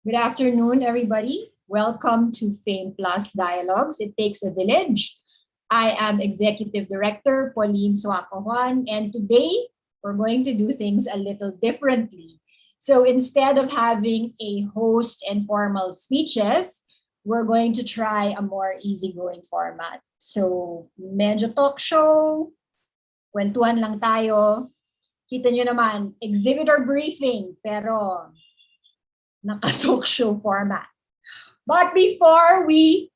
Good afternoon, everybody. Welcome to Fame Plus Dialogues. It Takes a Village. I am Executive Director Pauline Suacajuan, and today we're going to do things a little differently. So instead of having a host and formal speeches, we're going to try a more easygoing format. So medyo talk show, kwentuhan lang tayo. Kita nyo naman, exhibitor briefing, pero naka-talk show format. But before we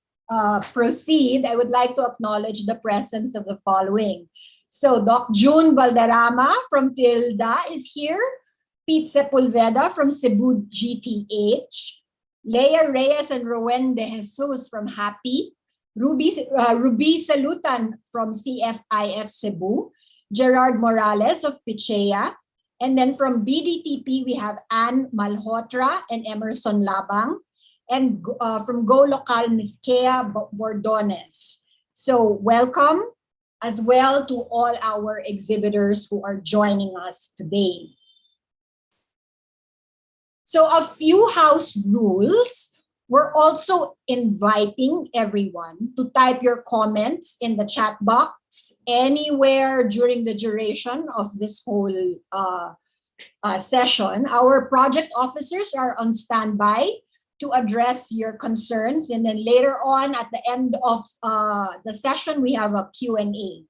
proceed, I would like to acknowledge the presence of the following. So Doc June Valderrama from PhilDA is here. Pete Sepulveda from Cebu GTH. Leia Reyes and Rowen De Jesus from Happy. Ruby Salutan from CFIF Cebu. Gerard Morales of Pichea. And then from BDTP, we have Ann Malhotra and Emerson Labang. And from Go Local, Ms. Kea Bordones. So welcome as well to all our exhibitors who are joining us today. So a few house rules. We're also inviting everyone to type your comments in the chat box anywhere during the duration of this whole session. Our project officers are on standby to address your concerns. And then later on at the end of the session, we have a Q&A.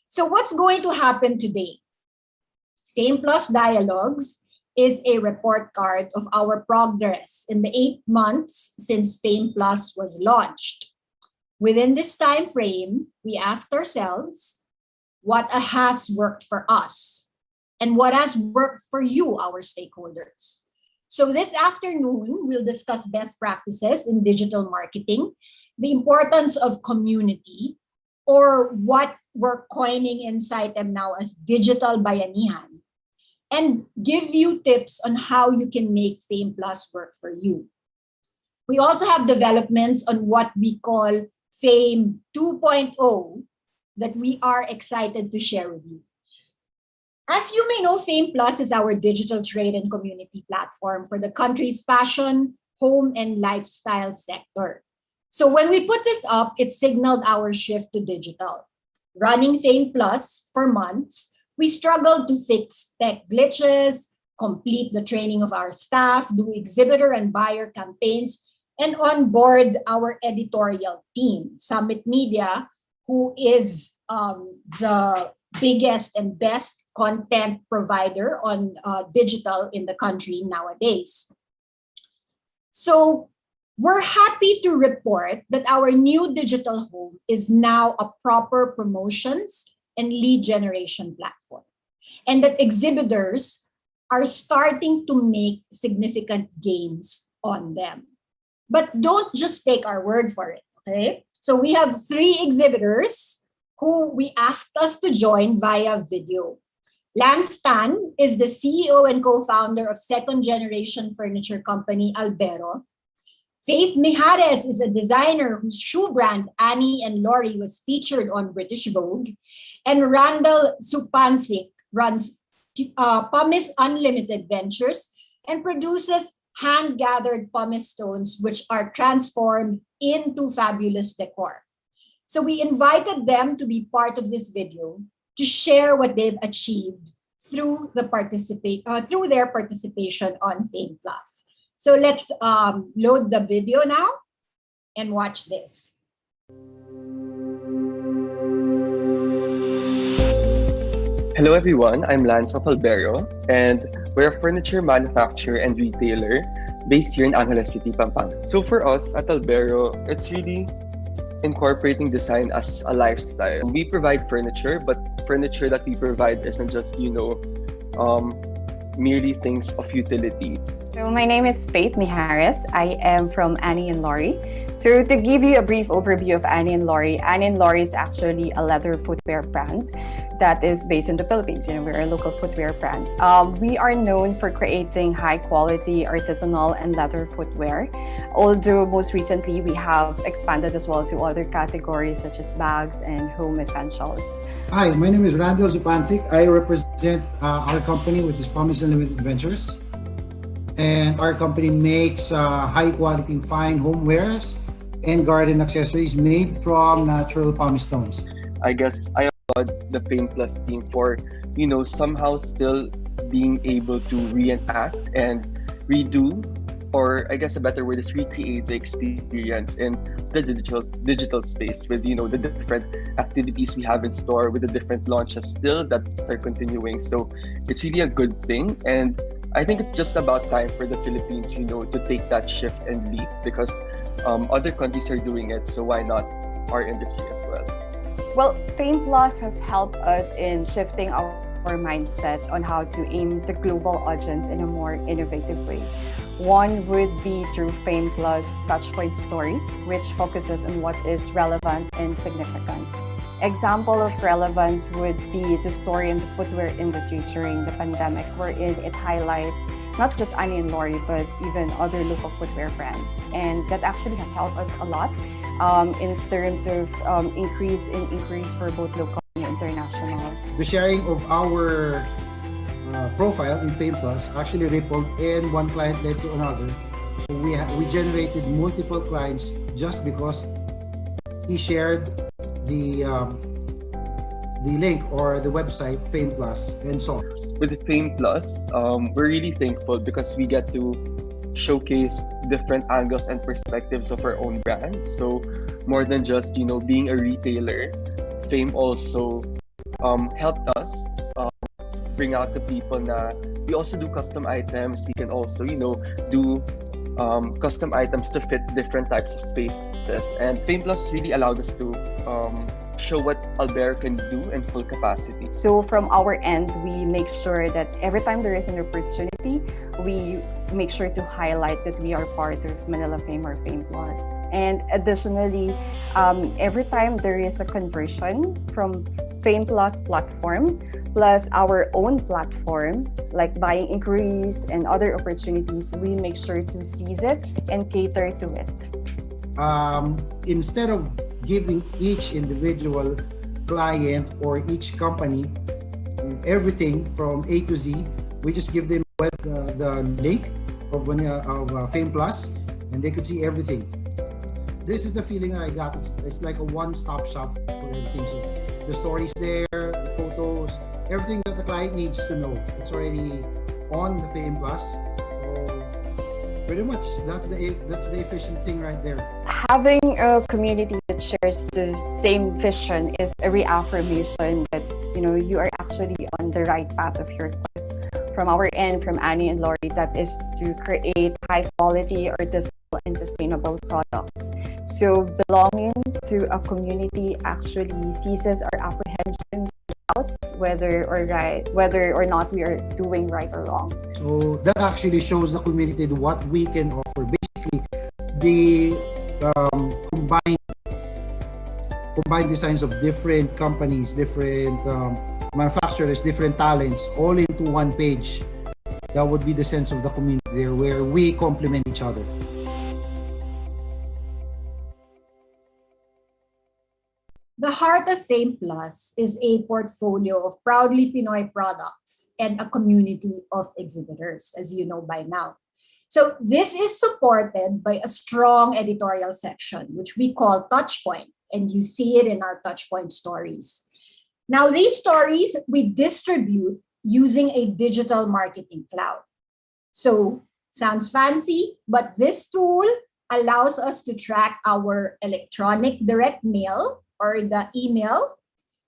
So what's going to happen today? Fame Plus Dialogues is a report card of our progress in the 8 months since Fame Plus was launched. Within this time frame, we asked ourselves, what has worked for us? And what has worked for you, our stakeholders? So this afternoon, we'll discuss best practices in digital marketing, the importance of community, or what we're coining inside them now as digital bayanihan, and give you tips on how you can make Fame Plus work for you. We also have developments on what we call Fame 2.0 that we are excited to share with you. As you may know, Fame Plus is our digital trade and community platform for the country's fashion, home, and lifestyle sector. So when we put this up, it signaled our shift to digital. Running Fame Plus for months, we struggled to fix tech glitches, complete the training of our staff, do exhibitor and buyer campaigns, and onboard our editorial team, Summit Media, who is the biggest and best content provider on digital in the country nowadays. So we're happy to report that our new digital home is now a proper promotions and lead generation platform, and that exhibitors are starting to make significant gains on them. But don't just take our word for it, okay? So we have 3 exhibitors who we asked us to join via video. Lance Tan is the CEO and co-founder of second-generation furniture company Albero. Faith Mijares is a designer whose shoe brand Annie and Laurie was featured on British Vogue. And Randall Supancic runs Pumice Unlimited Ventures and produces hand-gathered pumice stones which are transformed into fabulous decor. So we invited them to be part of this video to share what they've achieved through their participation on Fame Plus. So let's load the video now and watch this. Hello everyone, I'm Lance of Albero, and we're a furniture manufacturer and retailer based here in Angeles City, Pampanga. So for us at Albero, it's really incorporating design as a lifestyle. We provide furniture, but furniture that we provide isn't just, merely things of utility. So my name is Faith Mijares. I am from Annie and Laurie. So to give you a brief overview of Annie and Laurie is actually a leather footwear brand that is based in the Philippines. We're a local footwear brand. We are known for creating high quality artisanal and leather footwear. Although most recently we have expanded as well to other categories such as bags and home essentials. Hi, my name is Randall Zupancic. I represent our company, which is Pumice Unlimited Ventures. And our company makes high quality fine homewares and garden accessories made from natural palm stones. I guess I applaud the Fame Plus team for, somehow still being able to reenact and redo, or I guess a better word is recreate the experience in the digital space with, the different activities we have in store, with the different launches still that are continuing. So it's really a good thing. And I think it's just about time for the Philippines, to take that shift and leap, because other countries are doing it. So why not our industry as well? Well, Fame Plus has helped us in shifting our mindset on how to aim the global audience in a more innovative way. One would be through Fame Plus Touchpoint Stories, which focuses on what is relevant and significant. Example of relevance would be the story in the footwear industry during the pandemic, wherein it highlights not just Annie and Laurie, but even other local footwear brands. And that actually has helped us a lot in terms of increase in inquiries for both local and international. The sharing of our profile in Fame Plus actually rippled, and one client led to another. So we generated multiple clients just because he shared the link or the website Fame Plus and so on. With Fame Plus, we're really thankful because we get to showcase different angles and perspectives of our own brand. So more than just, being a retailer, Fame also helped us bring out the people na we also do custom items. We can also, do custom items to fit different types of spaces. And Fame Plus really allowed us to show what Albert can do in full capacity. So from our end, we make sure that every time there is an opportunity, we make sure to highlight that we are part of Manila Fame or Fame Plus. And additionally, every time there is a conversion from Fame Plus platform plus our own platform, like buying inquiries and other opportunities, we make sure to seize it and cater to it. Instead of giving each individual client or each company everything from A to Z, we just give them the link of Fame Plus, and they could see everything. This is the feeling I got. It's like a one-stop shop for everything. So the stories there, the photos, everything that the client needs to know, it's already on the Fame Plus. So pretty much that's the efficient thing right there. Having a community that shares the same vision is a reaffirmation that you are actually on the right path of your quest. From our end, from Annie and Laurie, that is to create high quality, artisanal, and sustainable products. So belonging to a community actually ceases our apprehensions, doubts whether or not we are doing right or wrong. So that actually shows the community what we can offer. Basically, the combined designs of different companies, different manufacturers, different talents, all into one page. That would be the sense of the community there, where we complement each other. The heart of Fame Plus is a portfolio of proudly Pinoy products and a community of exhibitors, as you know by now. So this is supported by a strong editorial section, which we call Touchpoint, and you see it in our Touchpoint stories. Now, these stories we distribute using a digital marketing cloud. So sounds fancy, but this tool allows us to track our electronic direct mail or the email.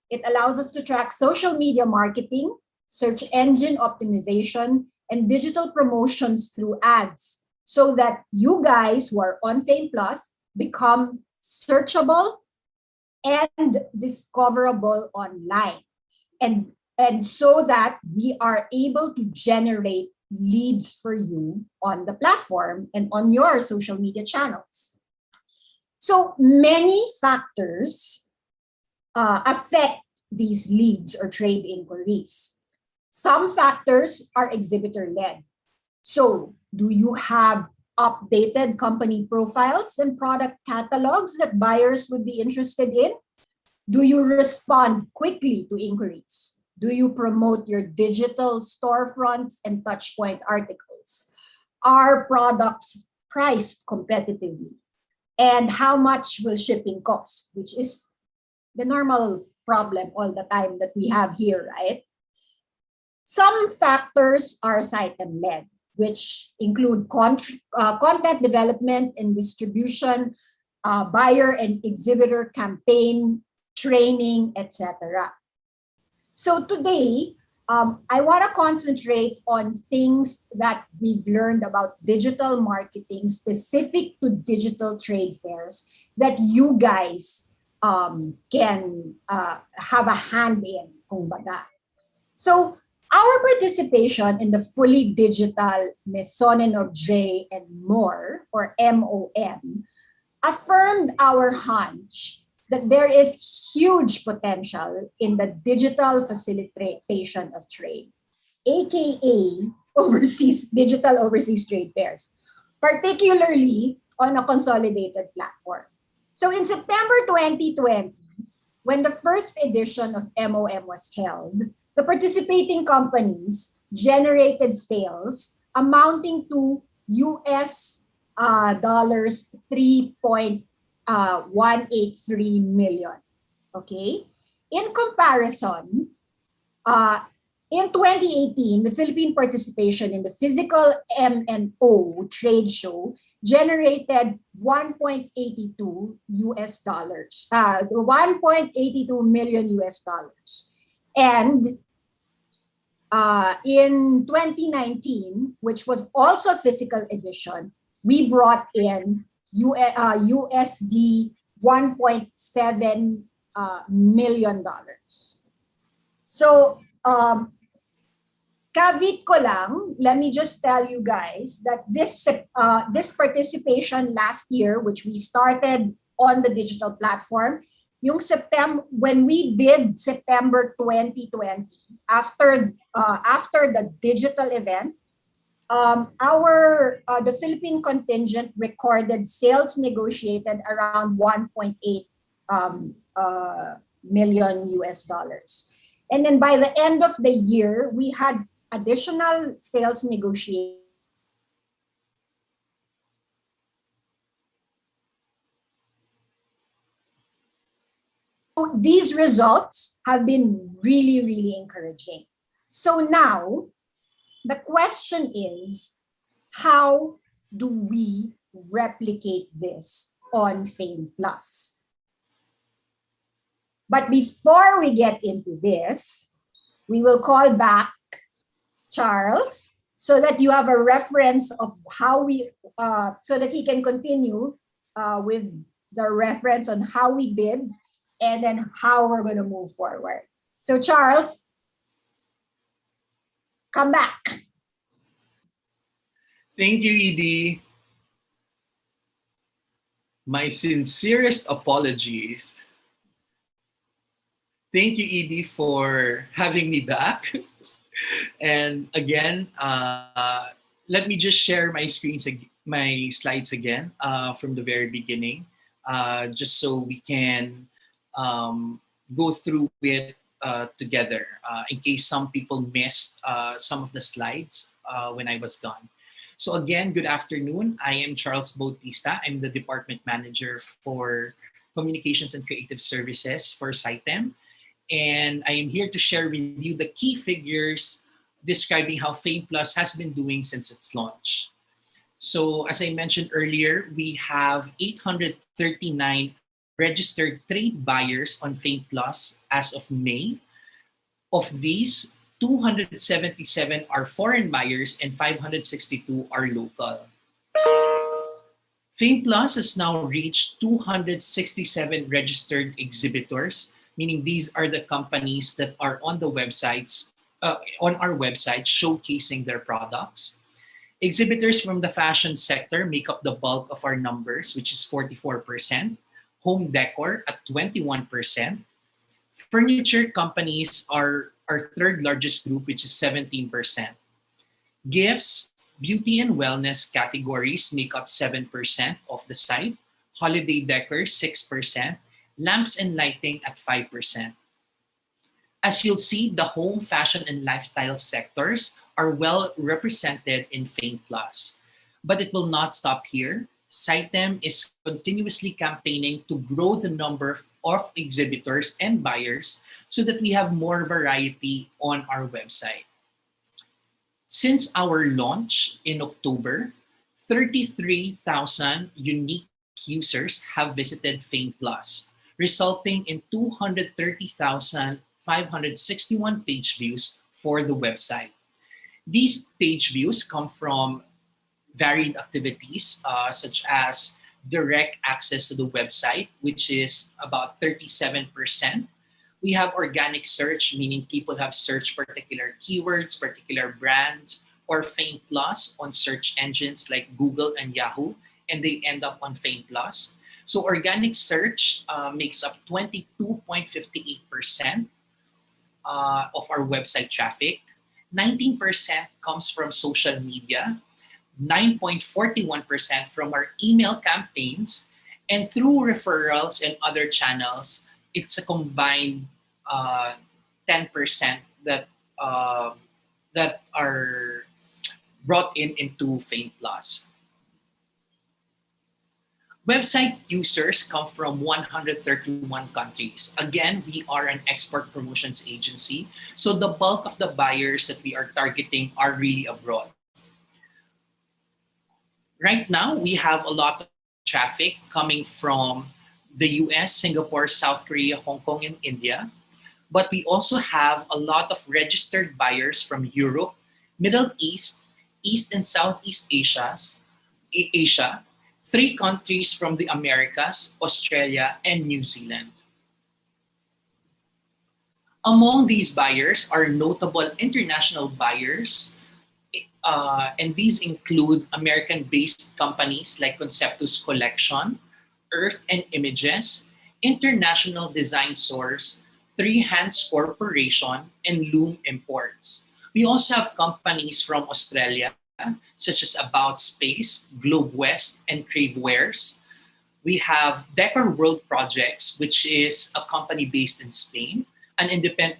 It allows us to track social media marketing, search engine optimization, and digital promotions through ads, so that you guys who are on Fame Plus become searchable and discoverable online. And so that we are able to generate leads for you on the platform and on your social media channels. So many factors affect these leads or trade inquiries. Some factors are exhibitor-led. So do you have updated company profiles and product catalogs that buyers would be interested in? Do you respond quickly to inquiries? Do you promote your digital storefronts and touchpoint articles? are products priced competitively? And how much will shipping cost, which is the normal problem all the time that we have here, right? Some factors are site-led, which include content development and distribution, buyer and exhibitor campaign, training, etc. So today, I want to concentrate on things that we've learned about digital marketing specific to digital trade fairs that you guys can have a hand in, kumbaga. So our participation in the fully digital Maison and Objet and More, or MOM, affirmed our hunch that there is huge potential in the digital facilitation of trade, aka digital overseas trade fairs, particularly on a consolidated platform. So in September 2020, when the first edition of MOM was held, the participating companies generated sales amounting to US dollars 3.183 million. Okay? In comparison, in 2018, the Philippine participation in the physical M&O trade show generated 1.82 US dollars, 1.82 million US dollars. And in 2019, which was also a physical edition, we brought in USD 1.7 million dollars. So, caveat ko lang, let me just tell you guys that this participation last year, which we started on the digital platform, yung when we did September 2020, after the digital event, the Philippine contingent recorded sales negotiated around 1.8 million US dollars. And then by the end of the year, we had additional sales negotiated. So these results have been really, really encouraging. So now, the question is, how do we replicate this on Fame Plus? But before we get into this, we will call back Charles so that you have a reference of how we, so that he can continue with the reference on how we did and then how we're going to move forward. So Charles, come back. Thank you, Edie. My sincerest apologies. Thank you, Edie, for having me back. And again, let me just share my my slides again from the very beginning, just so we can go through it together in case some people missed some of the slides when I was gone. So again, good afternoon. I am Charles Bautista. I'm the Department Manager for Communications and Creative Services for SITEM. And I am here to share with you the key figures describing how Fame Plus has been doing since its launch. So as I mentioned earlier, we have 839 registered trade buyers on Fame Plus as of May. Of these, 277 are foreign buyers and 562 are local. Fame Plus has now reached 267 registered exhibitors, meaning these are the companies that are on the websites, on our website, showcasing their products. Exhibitors from the fashion sector make up the bulk of our numbers, which is 44%. Home decor at 21%. Furniture companies are our third largest group, which is 17%. Gifts, beauty and wellness categories make up 7% of the site. Holiday decor, 6%. Lamps and lighting at 5%. As you'll see, the home, fashion, and lifestyle sectors are well represented in Fame Plus. But it will not stop here. Sitem is continuously campaigning to grow the number of exhibitors and buyers so that we have more variety on our website. Since our launch in October, 33,000 unique users have visited Fame Plus, resulting in 230,561 page views for the website. These page views come from varied activities such as direct access to the website, which is about 37%. We have organic search, meaning people have searched particular keywords, particular brands, or Fame Plus on search engines like Google and Yahoo, and they end up on Fame Plus. So organic search makes up 22.58% of our website traffic. 19% comes from social media, 9.41% from our email campaigns, and through referrals and other channels, it's a combined 10% that are brought into Fame Plus. Website users come from 131 countries. Again, we are an export promotions agency, so the bulk of the buyers that we are targeting are really abroad. Right now, we have a lot of traffic coming from the US, Singapore, South Korea, Hong Kong, and India. But we also have a lot of registered buyers from Europe, Middle East, East and Southeast Asia, 3 countries from the Americas, Australia, and New Zealand. Among these buyers are notable international buyers, and these include American-based companies like Conceptus Collection, Earth and Images, International Design Source, Three Hands Corporation, and Loom Imports. We also have companies from Australia, such as About Space, Globe West, and Crave Wares. We have Decor World Projects, which is a company based in Spain, an independent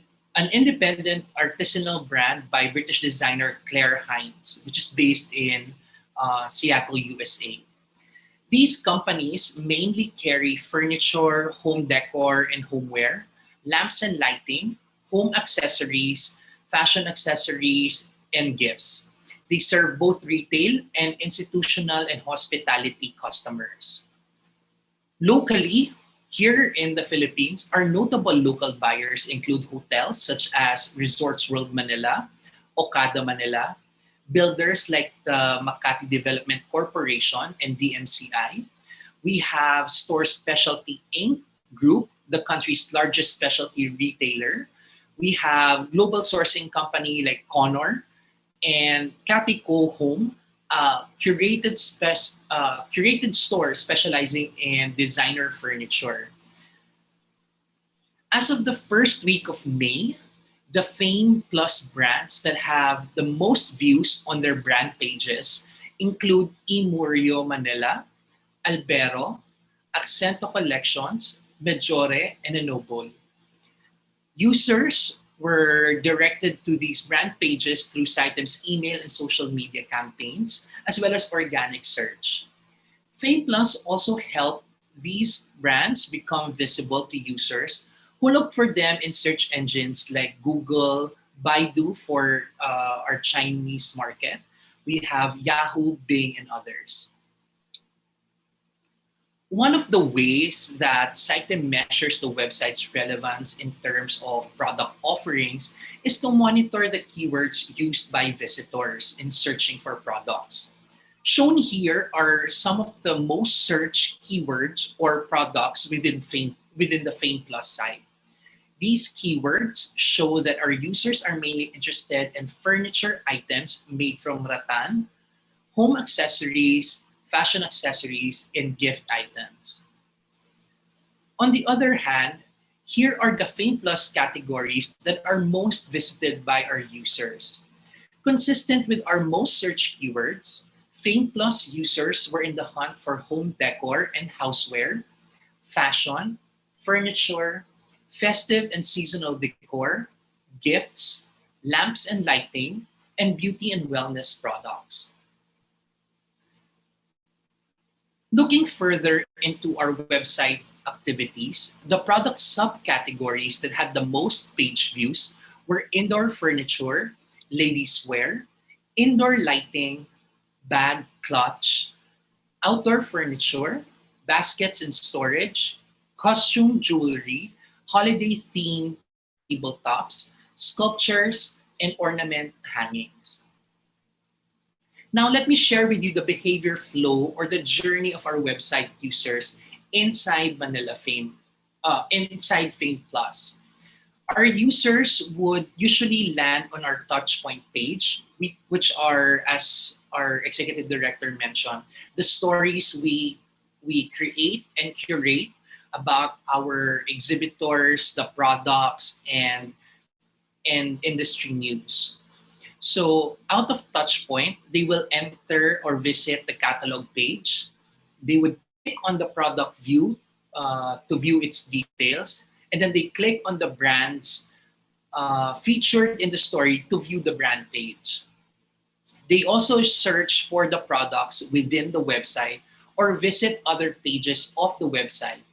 artisanal brand by British designer Claire Hines, which is based in Seattle, USA. These companies mainly carry furniture, home decor, and homeware, lamps and lighting, home accessories, fashion accessories, and gifts. They serve both retail and institutional and hospitality customers. Locally, here in the Philippines, our notable local buyers include hotels such as Resorts World Manila, Okada Manila, builders like the Makati Development Corporation and DMCI. We have Store Specialty Inc. Group, the country's largest specialty retailer. We have global sourcing company like Connor and Catico Home, curated store specializing in designer furniture. As of the first week of May, the Fame Plus brands that have the most views on their brand pages include Imurio Manila, Albero, Accento Collections, Majore, and Ennoble. Users were directed to these brand pages through Sitem's email and social media campaigns, as well as organic search. Fame Plus also helped these brands become visible to users who look for them in search engines like Google, Baidu for our Chinese market. We have Yahoo, Bing, and others. One of the ways that Sitem measures the website's relevance in terms of product offerings is to monitor the keywords used by visitors in searching for products. Shown here are some of the most searched keywords or products within the Fame Plus site. These keywords show that our users are mainly interested in furniture items made from rattan, home accessories, fashion accessories, and gift items. On the other hand, here are the Fame Plus categories that are most visited by our users. Consistent with our most searched keywords, Fame Plus users were in the hunt for home decor and houseware, fashion, furniture, festive and seasonal decor, gifts, lamps and lighting, and beauty and wellness products. Looking further into our website activities, the product subcategories that had the most page views were indoor furniture, ladies' wear, indoor lighting, bag clutch, outdoor furniture, baskets and storage, costume jewelry, holiday themed tabletops, sculptures, and ornament hangings. Now, let me share with you the behavior flow or the journey of our website users inside Manila Fame, inside Fame Plus. Our users would usually land on our touchpoint page, which are, as our executive director mentioned, the stories we create and curate about our exhibitors, the products, and industry news. So out of touchpoint, they will enter or visit the catalog page. They would click on the product view to view its details, and then they click on the brands featured in the story to view the brand page. They also search for the products within the website or visit other pages of the website.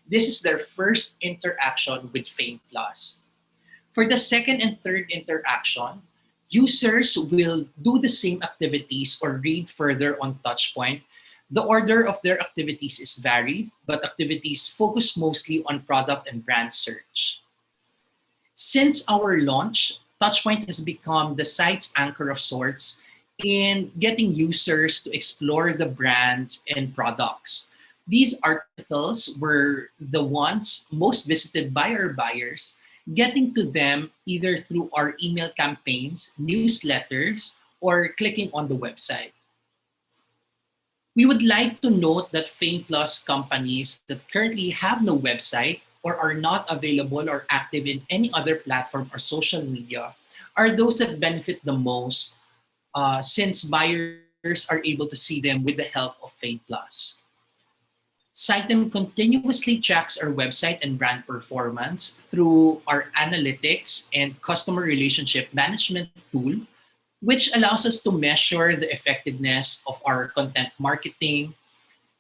This is their first interaction with Fame Plus. For the second and third interaction, users will do the same activities or read further on Touchpoint. The order of their activities is varied, but activities focus mostly on product and brand search. Since our launch, Touchpoint has become the site's anchor of sorts in getting users to explore the brands and products. These articles were the ones most visited by our buyers, getting to them either through our email campaigns, newsletters, or clicking on the website. We would like to note that Fame Plus companies that currently have no website or are not available or active in any other platform or social media are those that benefit the most since buyers are able to see them with the help of Fame Plus. Sitem continuously tracks our website and brand performance through our analytics and customer relationship management tool, which allows us to measure the effectiveness of our content marketing.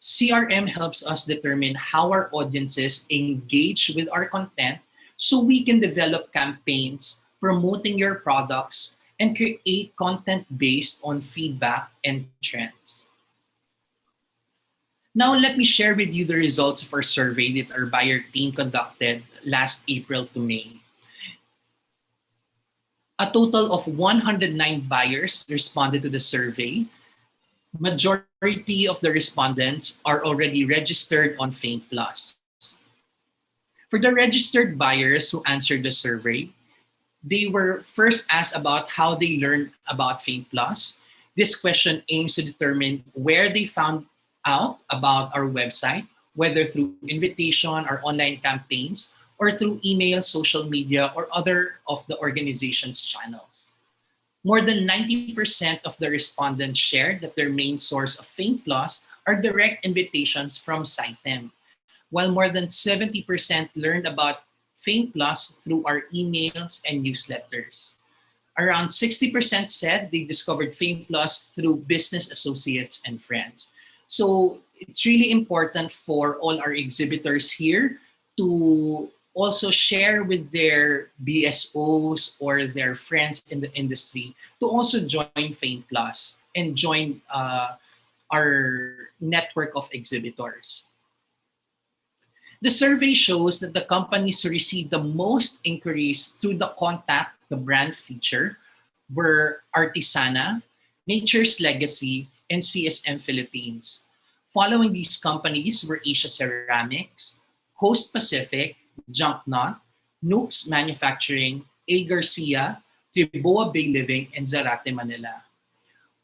CRM helps us determine how our audiences engage with our content so we can develop campaigns promoting your products and create content based on feedback and trends. Now, let me share with you the results of our survey that our buyer team conducted last April to May. A total of 109 buyers responded to the survey. Majority of the respondents are already registered on Fame Plus. For the registered buyers who answered the survey, they were first asked about how they learned about Fame Plus. This question aims to determine where they found out about our website, whether through invitation or online campaigns, or through email, social media, or other of the organization's channels. More than 90% of the respondents shared that their main source of Fame Plus are direct invitations from Sitem, while more than 70% learned about Fame Plus through our emails and newsletters. Around 60% said they discovered Fame Plus through business associates and friends. So it's really important for all our exhibitors here to also share with their BSOs or their friends in the industry to also join Fame Plus and join our network of exhibitors. The survey shows that the companies who received the most inquiries through the contact, the brand feature, were Artisana, Nature's Legacy, and CSM Philippines. Following these companies were Asia Ceramics, Coast Pacific, Junknut, Nooks Manufacturing, A. Garcia, Triboa Bay Living, and Zarate Manila.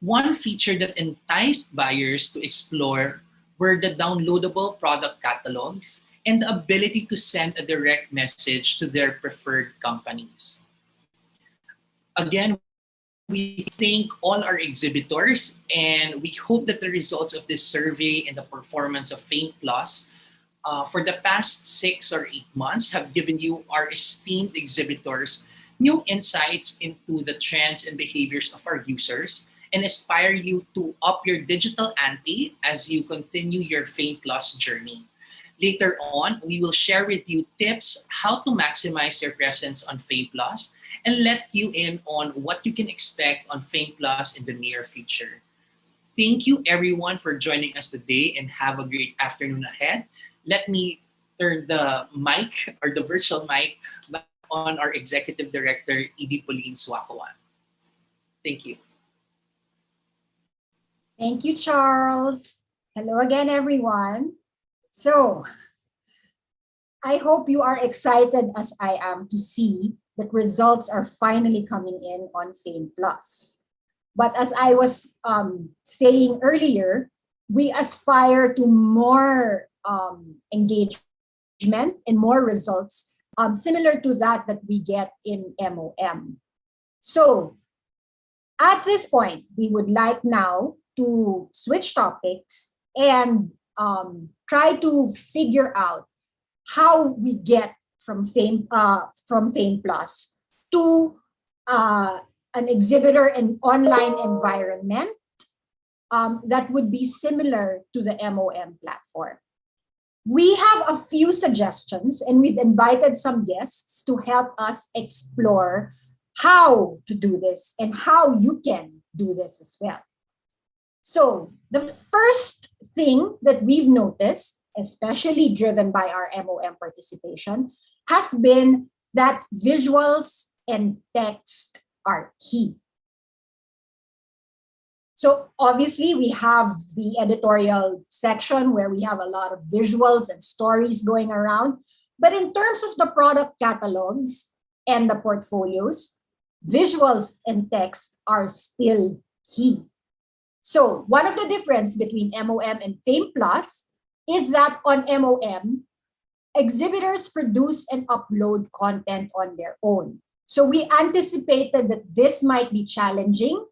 One feature that enticed buyers to explore were the downloadable product catalogs and the ability to send a direct message to their preferred companies. Again, we thank all our exhibitors and we hope that the results of this survey and the performance of Fame Plus for the past 6 or 8 months have given you, our esteemed exhibitors, new insights into the trends and behaviors of our users and inspire you to up your digital ante as you continue your Fame Plus journey. Later on, we will share with you tips how to maximize your presence on Fame Plus and let you in on what you can expect on Fame Plus in the near future. Thank you everyone for joining us today and have a great afternoon ahead. Let me turn the mic or the virtual mic back on our Executive Director, Edie Pauline Swakawan. Thank you. Thank you, Charles. Hello again, everyone. So, I hope you are excited as I am to see that results are finally coming in on Fame Plus. But as I was saying earlier, we aspire to more engagement and more results similar to that we get in MOM. So at this point, we would like now to switch topics and try to figure out how we get from Fame Plus to an exhibitor and online environment that would be similar to the MOM platform. We have a few suggestions and we've invited some guests to help us explore how to do this and how you can do this as well. So the first thing that we've noticed, especially driven by our MOM participation, has been that visuals and text are key. So obviously we have the editorial section where we have a lot of visuals and stories going around. But in terms of the product catalogs and the portfolios, visuals and text are still key. So one of the difference between MOM and Fame Plus is that on MOM, exhibitors produce and upload content on their own. So we anticipated that this might be challenging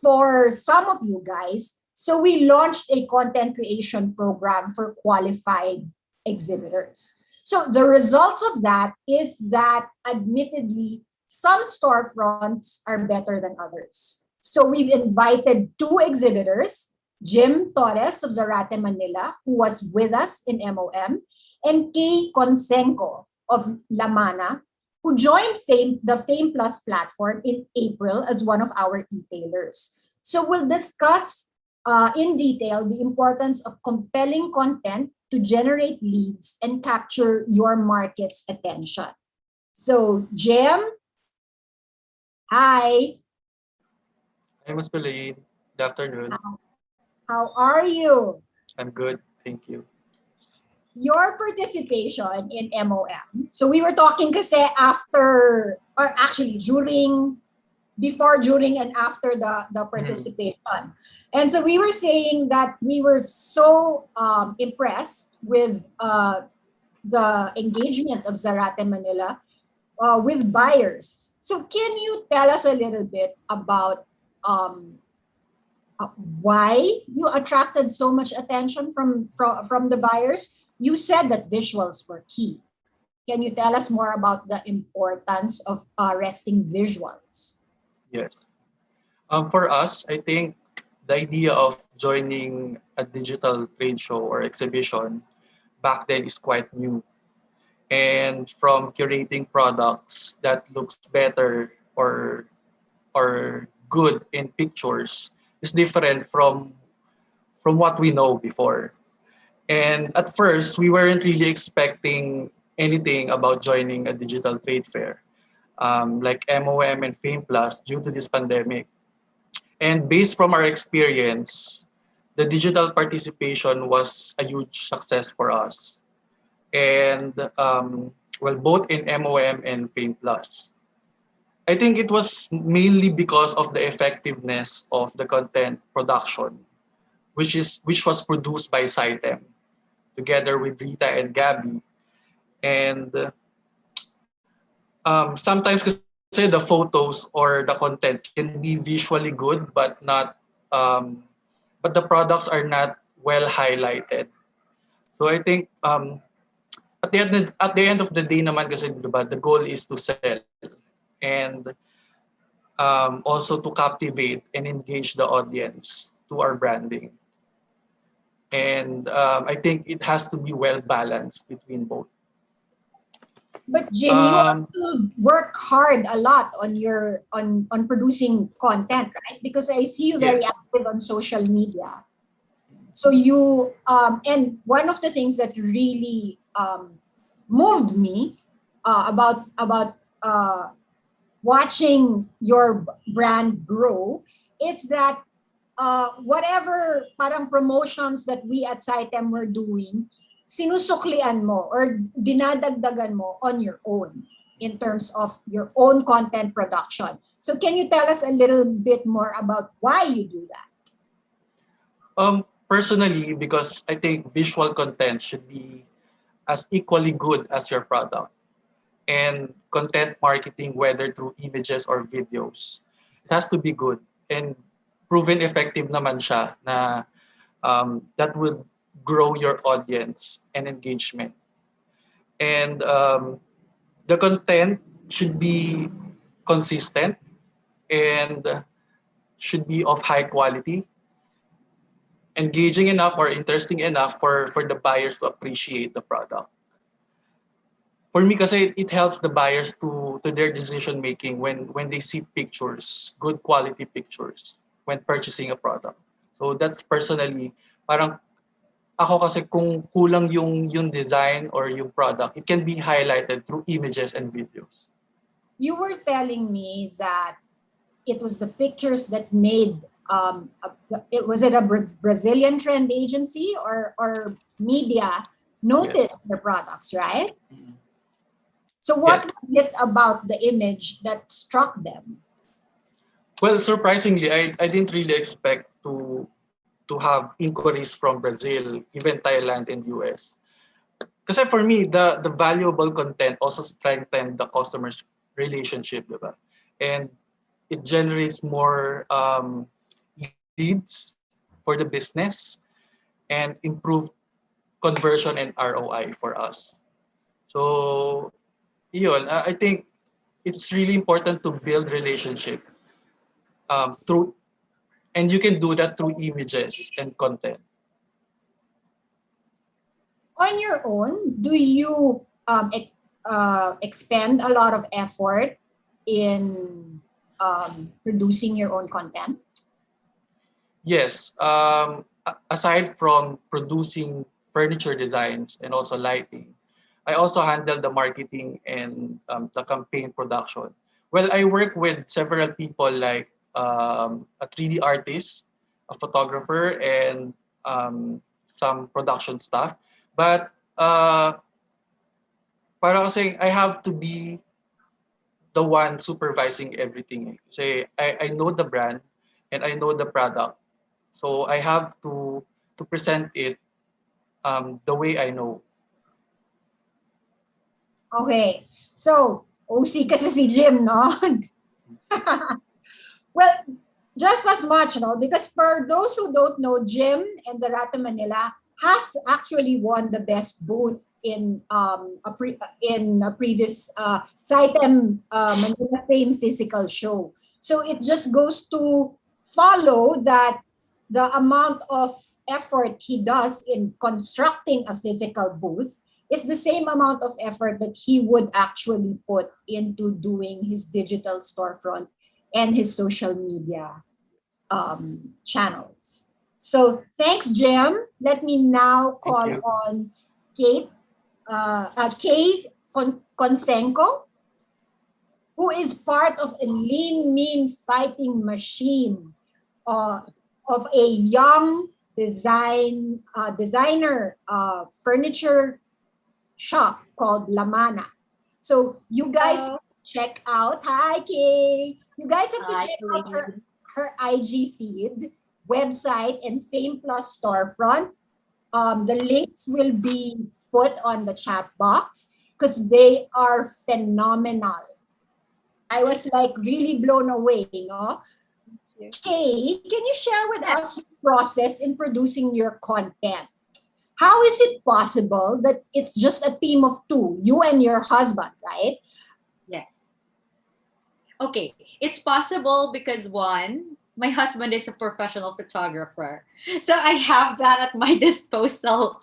for some of you guys. So we launched a content creation program for qualified exhibitors. So the results of that is that admittedly, some storefronts are better than others. So we've invited two exhibitors, Jim Torres of Zarate, Manila, who was with us in MOM, and Kay Conseco of Lamana, who joined the Fame Plus platform in April as one of our e-tailers. So we'll discuss in detail the importance of compelling content to generate leads and capture your market's attention. So Jim, hi. Hi, Ms. Pauline. Good afternoon. How are you? I'm good. Thank you. Your participation in MOM. So we were talking kasi after, or actually before, during, and after the participation. And so we were saying that we were so impressed with the engagement of Zarate Manila with buyers. So can you tell us a little bit about why you attracted so much attention from the buyers? You said that visuals were key. Can you tell us more about the importance of resting visuals? Yes. For us, I think the idea of joining a digital trade show or exhibition back then is quite new. And from curating products that looks better or good in pictures is different from what we know before. And at first, we weren't really expecting anything about joining a digital trade fair like MOM and Fame Plus due to this pandemic. And based from our experience, the digital participation was a huge success for us. And both in MOM and Fame Plus. I think it was mainly because of the effectiveness of the content production, which was produced by Saitem together with Rita and Gabby. And sometimes kasi the photos or the content can be visually good, but but the products are not well highlighted. So I think at the end of the day naman kasi, diba, the goal is to sell. And also to captivate and engage the audience to our branding. And I think it has to be well balanced between both. But Jim, you Um, also work hard a lot on your on producing content, right? Because I see you very yes. active on social media. So you and one of the things that really moved me about watching your brand grow is that whatever parang promotions that we at Saitem were doing, sinusuklian mo or dinadagdagan mo on your own in terms of your own content production. So can you tell us a little bit more about why you do that? Personally, because I think visual content should be as equally good as your product. And content marketing, whether through images or videos, it has to be good and proven effective naman siya na that would grow your audience and engagement. And the content should be consistent and should be of high quality, engaging enough or interesting enough for the buyers to appreciate the product. For me kasi it helps the buyers to their decision making when they see pictures, good quality pictures when purchasing a product. So that's personally parang ako kasi kung kulang yung design or yung product, it can be highlighted through images and videos. You were telling me that it was the pictures that made it was it a Brazilian trend agency or media noticed Yes. the products, right? So what Yes. was it about the image that struck them? Well, surprisingly, I didn't really expect to have inquiries from Brazil, even Thailand and US. Kasi for me, the valuable content also strengthened the customer's relationship, diba? And it generates more leads for the business and improved conversion and ROI for us. So, yun, I think it's really important to build relationship through, and you can do that through images and content. On your own, do you expend a lot of effort in producing your own content? Yes, aside from producing furniture designs and also lighting, I also handle the marketing and the campaign production. Well, I work with several people like a 3D artist, a photographer, and some production staff. But para kasi I have to be the one supervising everything. Kasi I know the brand and I know the product. So I have to present it the way I know. Okay. So, OC kasi si Jim, no? Well, just as much, no? Because for those who don't know, Jim and Zarata Manila has actually won the best booth in a previous Saitem Manila Fame physical show. So it just goes to follow that the amount of effort he does in constructing a physical booth is the same amount of effort that he would actually put into doing his digital storefront and his social media channels. So thanks, Jim. Let me now Thank call you. on Kate, Kay Konsenko, who is part of a lean, mean fighting machine of a young designer furniture shop called Lamana. So you guys Hello. check out. Hi, Kay. You guys have to Hi, check out Celine. her IG feed, website, and Fame Plus storefront. The links will be put on the chat box because they are phenomenal. I was like really blown away, you know. you. Kay, can you share with us your process in producing your content? How is it possible that it's just a team of two, you and your husband, right? Yes. Okay, it's possible because one, my husband is a professional photographer. So I have that at my disposal.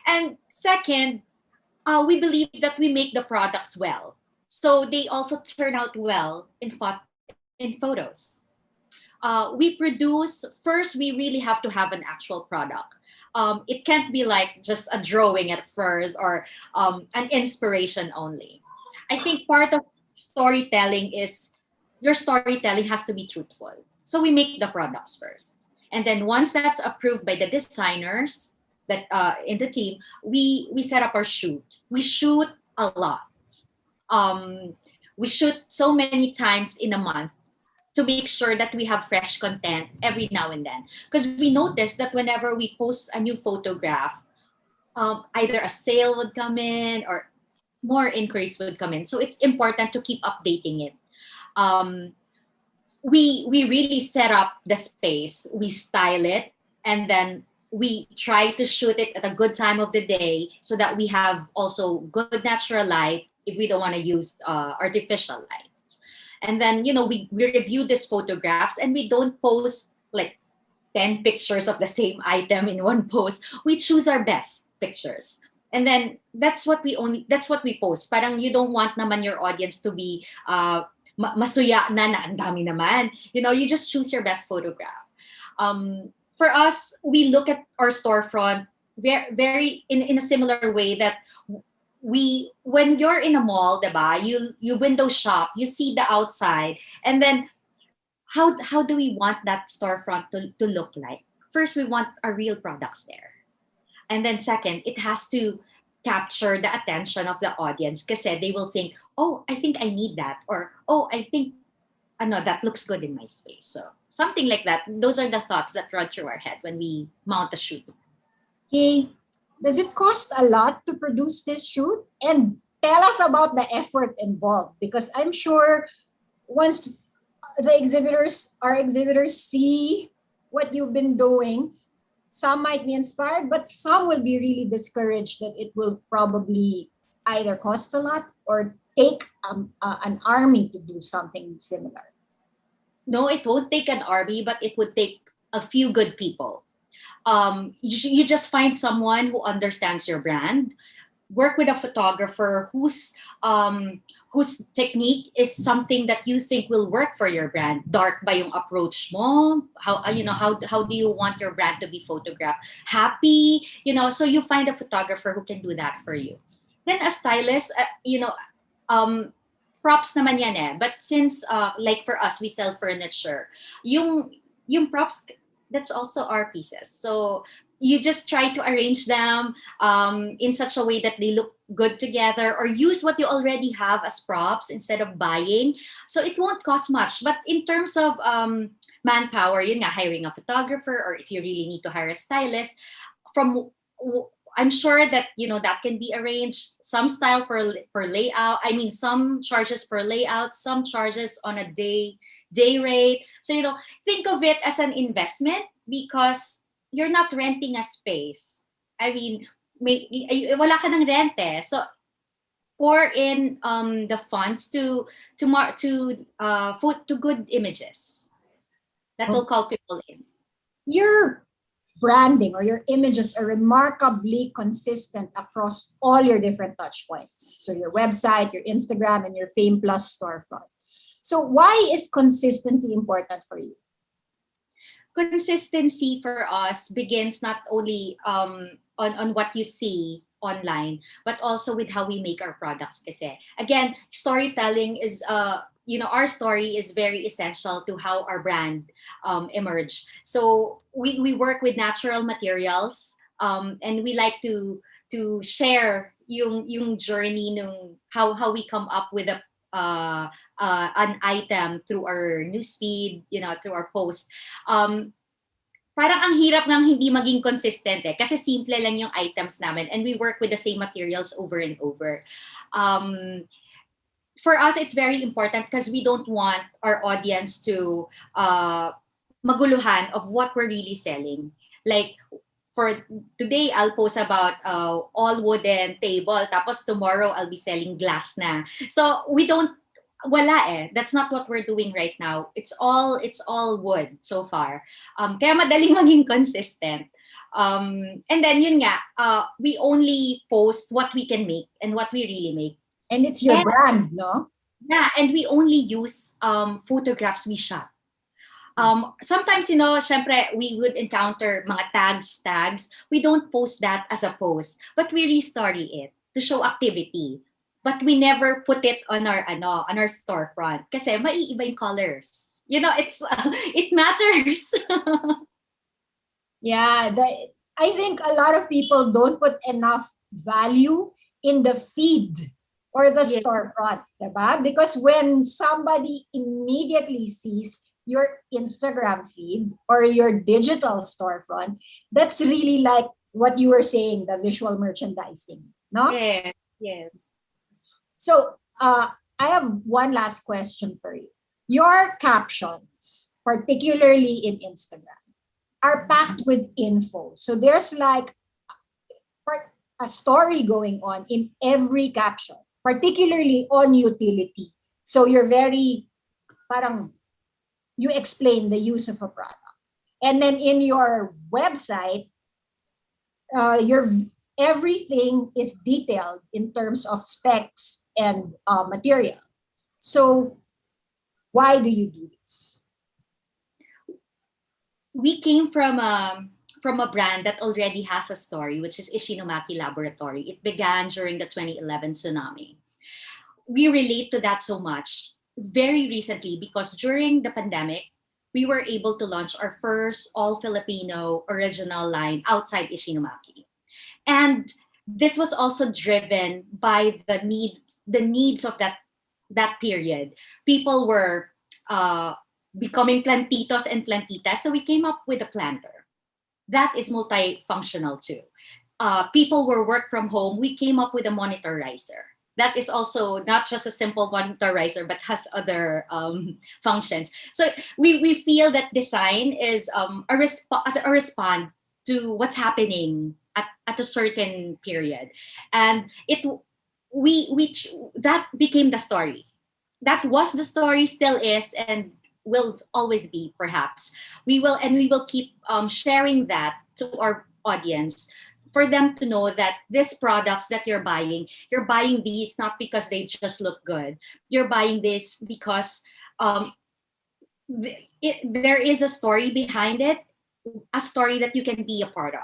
And second, we believe that we make the products well. So they also turn out well in photos. We produce, first, we really have to have an actual product. It can't be like just a drawing at first or an inspiration only. I think part of storytelling is your storytelling has to be truthful. So we make the products first. And then once that's approved by the designers that in the team, we set up our shoot. We shoot a lot. Um, we shoot so many times in a month to make sure that we have fresh content every now and then. Because we noticed that whenever we post a new photograph, either a sale would come in or more inquiries would come in. So it's important to keep updating it. Um, we really set up the space, we style it, and then we try to shoot it at a good time of the day so that we have also good natural light if we don't want to use artificial light. And then, we review these photographs and we don't post like 10 pictures of the same item in one post. We choose our best pictures. And then that's what we post. Parang you don't want naman your audience to be masuya na ang dami naman. You just choose your best photograph. For us, we look at our storefront very in a similar way that when you're in a mall, diba, you window shop, you see the outside, and then how do we want that storefront to look like? First, we want our real products there. And then second, it has to capture the attention of the audience because they will think, oh, I think I need that. Or, oh, I think that looks good in my space. So something like that. Those are the thoughts that run through our head when we mount a shoot. Okay. Does it cost a lot to produce this shoot? And tell us about the effort involved, because I'm sure once our exhibitors see what you've been doing, some might be inspired, but some will be really discouraged that it will probably either cost a lot or take an army to do something similar. No, it won't take an army, but it would take a few good people. You just find someone who understands your brand, work with a photographer whose technique is something that you think will work for your brand. Dark ba yung approach mo? How do you want your brand to be photographed? Happy, so you find a photographer who can do that for you. Then a stylist, props naman yan eh. But since like for us, we sell furniture, yung props, that's also our pieces. So you just try to arrange them in such a way that they look good together, or use what you already have as props instead of buying. So it won't cost much. But in terms of manpower, yun nga, hiring a photographer, or if you really need to hire a stylist, I'm sure that that can be arranged. Some style per layout. I mean, some charges per layout, some charges on a day rate. So think of it as an investment because you're not renting a space. I mean, wala ka ng rent eh. So pour in the funds to good images that will call people in. Your branding or your images are remarkably consistent across all your different touch points. So your website, your Instagram, and your Fame Plus storefront. So why is consistency important for you? Consistency for us begins not only on what you see online, but also with how we make our products. Kasi again, storytelling is our story is very essential to how our brand emerge. So we work with natural materials, and we like to share yung journey nung how we come up with an item through our newsfeed, through our post. Parang ang hirap ng hindi maging consistent eh, kasi simple lang yung items namin and we work with the same materials over and over. For us, it's very important because we don't want our audience to maguluhan of what we're really selling. Like, for today, I'll post about all wooden table. Tapos tomorrow, I'll be selling glass na. So we don't wala eh. That's not what we're doing right now. It's all wood so far. Kaya madaling maging consistent. And then yun nga, we only post what we can make and what we really make. And it's your And brand, no? yeah, and we only use photographs we shot. Sometimes, syempre, we would encounter mga tags. We don't post that as a post, but we restory it to show activity. But we never put it on our storefront kasi maiiba yung colors. It's it matters. Yeah, I think a lot of people don't put enough value in the feed or the Yes. storefront, diba? Because when somebody immediately sees your Instagram feed or your digital storefront, that's really like what you were saying, the visual merchandising, no? Yes. So I have one last question for you. Your captions, particularly in Instagram, are packed with info. So there's like a story going on in every caption, particularly on utility. So you're very, parang, you explain the use of a product. And then in your website, everything is detailed in terms of specs and material. So why do you do this? We came from a brand that already has a story, which is Ishinomaki Laboratory. It began during the 2011 tsunami. We relate to that so much very recently because during the pandemic, we were able to launch our first all-Filipino original line outside Ishinomaki. And this was also driven by the needs of that period. People were becoming plantitos and plantitas, so we came up with a planter. That is multifunctional too. People were work from home. We came up with a monitorizer. That is also not just a simple monitorizer, but has other functions. So we feel that design is a response to what's happening at a certain period, and that became the story. That was the story, still is, and will always be. Perhaps we will keep sharing that to our audience for them to know that these products that you're buying these not because they just look good. You're buying this because there is a story behind it, a story that you can be a part of.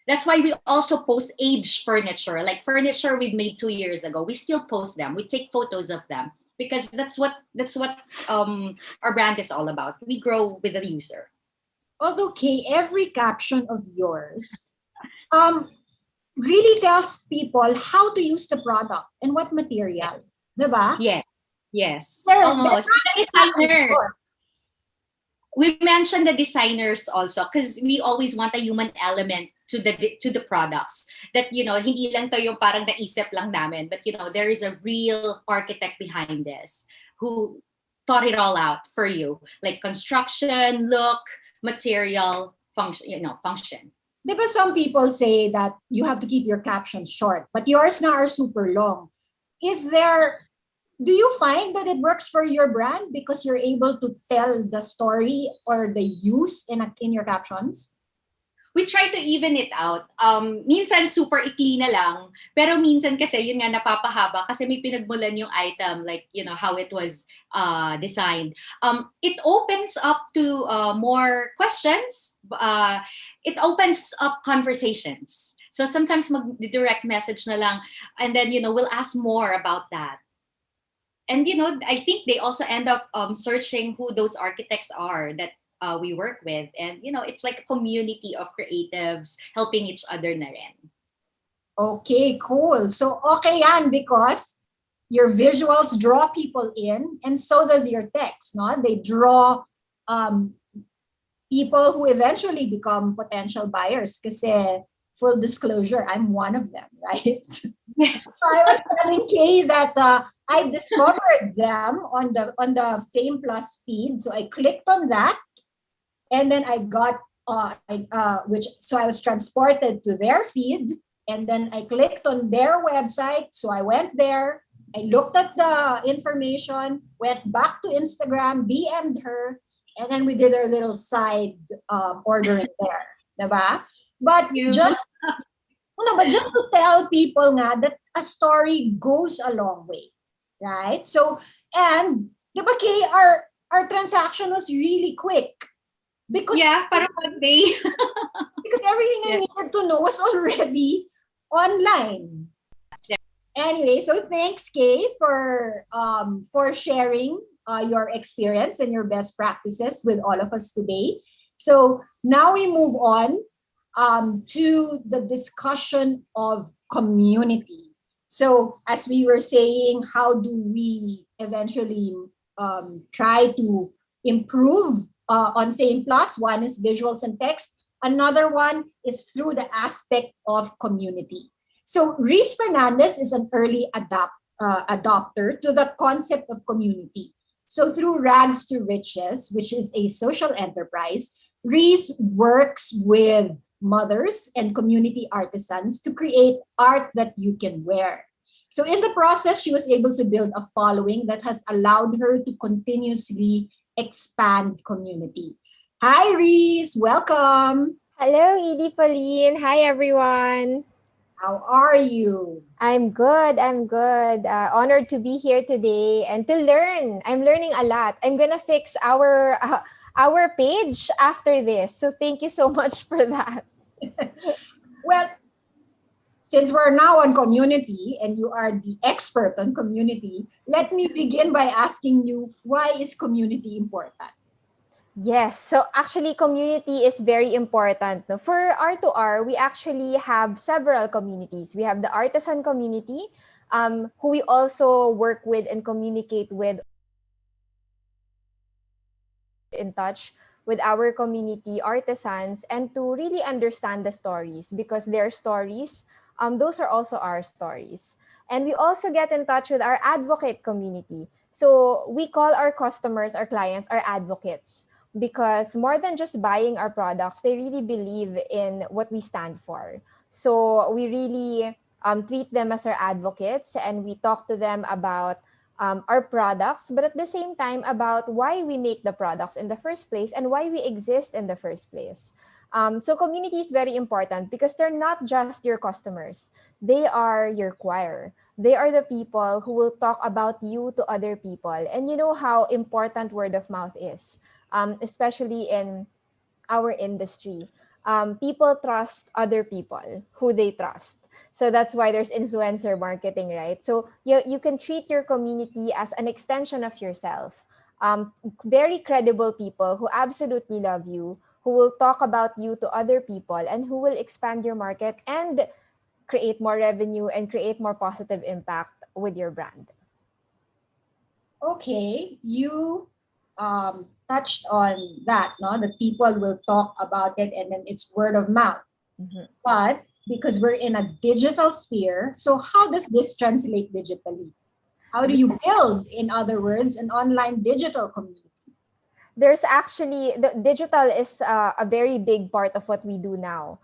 That's why we also post aged furniture, like furniture we've made 2 years ago. We still post them. We take photos of them because that's what our brand is all about. We grow with the user. Although, Kay, every caption of yours really tells people how to use the product and what material, diba? Yes, Well, almost. The designer. sure. We mentioned the designers also because we always want a human element to the products. That hindi lang to yung parang naisip lang namin, but there is a real architect behind this who thought it all out for you, like construction, look, material, function. Diba some people say that you have to keep your captions short, but yours now are super long. Do you find that it works for your brand because you're able to tell the story or the use in your captions? We try to even it out. Minsan super ikli na lang, pero minsan kasi yun nga napapahaba kasi may pinagmulan yung item, like how it was designed. It opens up to more questions. It opens up conversations. So sometimes mag-direct message na lang, and then we'll ask more about that. And I think they also end up searching who those architects are that we work with, and it's like a community of creatives helping each other na rin. Okay, cool. So okay yan because your visuals draw people in, and so does your text, no? They draw people who eventually become potential buyers. Kasi full disclosure, I'm one of them, right? I was telling Kay that I discovered them on the Fame Plus feed, so I clicked on that, and then I got so I was transported to their feed, and then I clicked on their website, so I went there, I looked at the information, went back to Instagram, DM'd her, and then we did our little side ordering there. Diba? But You. just no, but just to tell people nga that a story goes a long way, right? So, and the Kay, our transaction was really quick because Yeah, parang one day. because everything I Yeah. needed to know was already online. Anyway, so thanks, Kay, for sharing your experience and your best practices with all of us today. So now we move on to the discussion of community. So as we were saying, how do we eventually try to improve on Fame Plus? One is visuals and text. Another one is through the aspect of community. So Reese Fernandez is an early adopter to the concept of community. So through Rags to Riches, which is a social enterprise, Reese works with mothers and community artisans to create art that you can wear. So in the process, she was able to build a following that has allowed her to continuously expand community. Hi, Reese. Welcome. Hello, Edie Pauline. Hi, everyone. How are you? I'm good. I'm good. Honored to be here today and to learn. I'm learning a lot. I'm gonna fix our page after this. So thank you so much for that. Well, since we're now on community and you are the expert on community, let me begin by asking you, why is community important? Yes. So actually, community is very important. No? For R2R, we actually have several communities. We have the artisan community, who we also work with and communicate with, in touch with our community artisans and to really understand the stories because their stories, those are also our stories. And we also get in touch with our advocate community. So we call our customers, our clients, our advocates because more than just buying our products, they really believe in what we stand for. So we really treat them as our advocates and we talk to them about our products, but at the same time about why we make the products in the first place and why we exist in the first place. So community is very important because they're not just your customers. They are your choir. They are the people who will talk about you to other people. And you know how important word of mouth is, especially in our industry. People trust other people who they trust. So that's why there's influencer marketing, right? So you can treat your community as an extension of yourself. Very credible people who absolutely love you, who will talk about you to other people, and who will expand your market and create more revenue and create more positive impact with your brand. Okay, you touched on that, no? That people will talk about it and then it's word of mouth. Mhm. But because we're in a digital sphere, so how does this translate digitally? How do you build, in other words, an online digital community? There's actually the digital is a very big part of what we do now.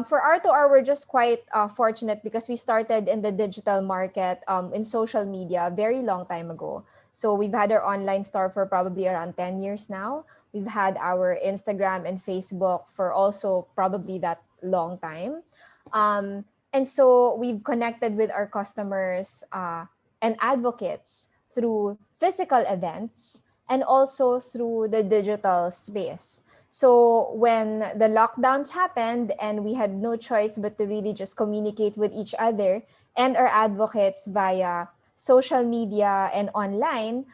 For R2R, we're just quite fortunate because we started in the digital market in social media a very long time ago. So we've had our online store for probably around 10 years now. We've had our Instagram and Facebook for also probably that long time. And so we've connected with our customers and advocates through physical events and also through the digital space. So when the lockdowns happened and we had no choice but to really just communicate with each other and our advocates via social media and online,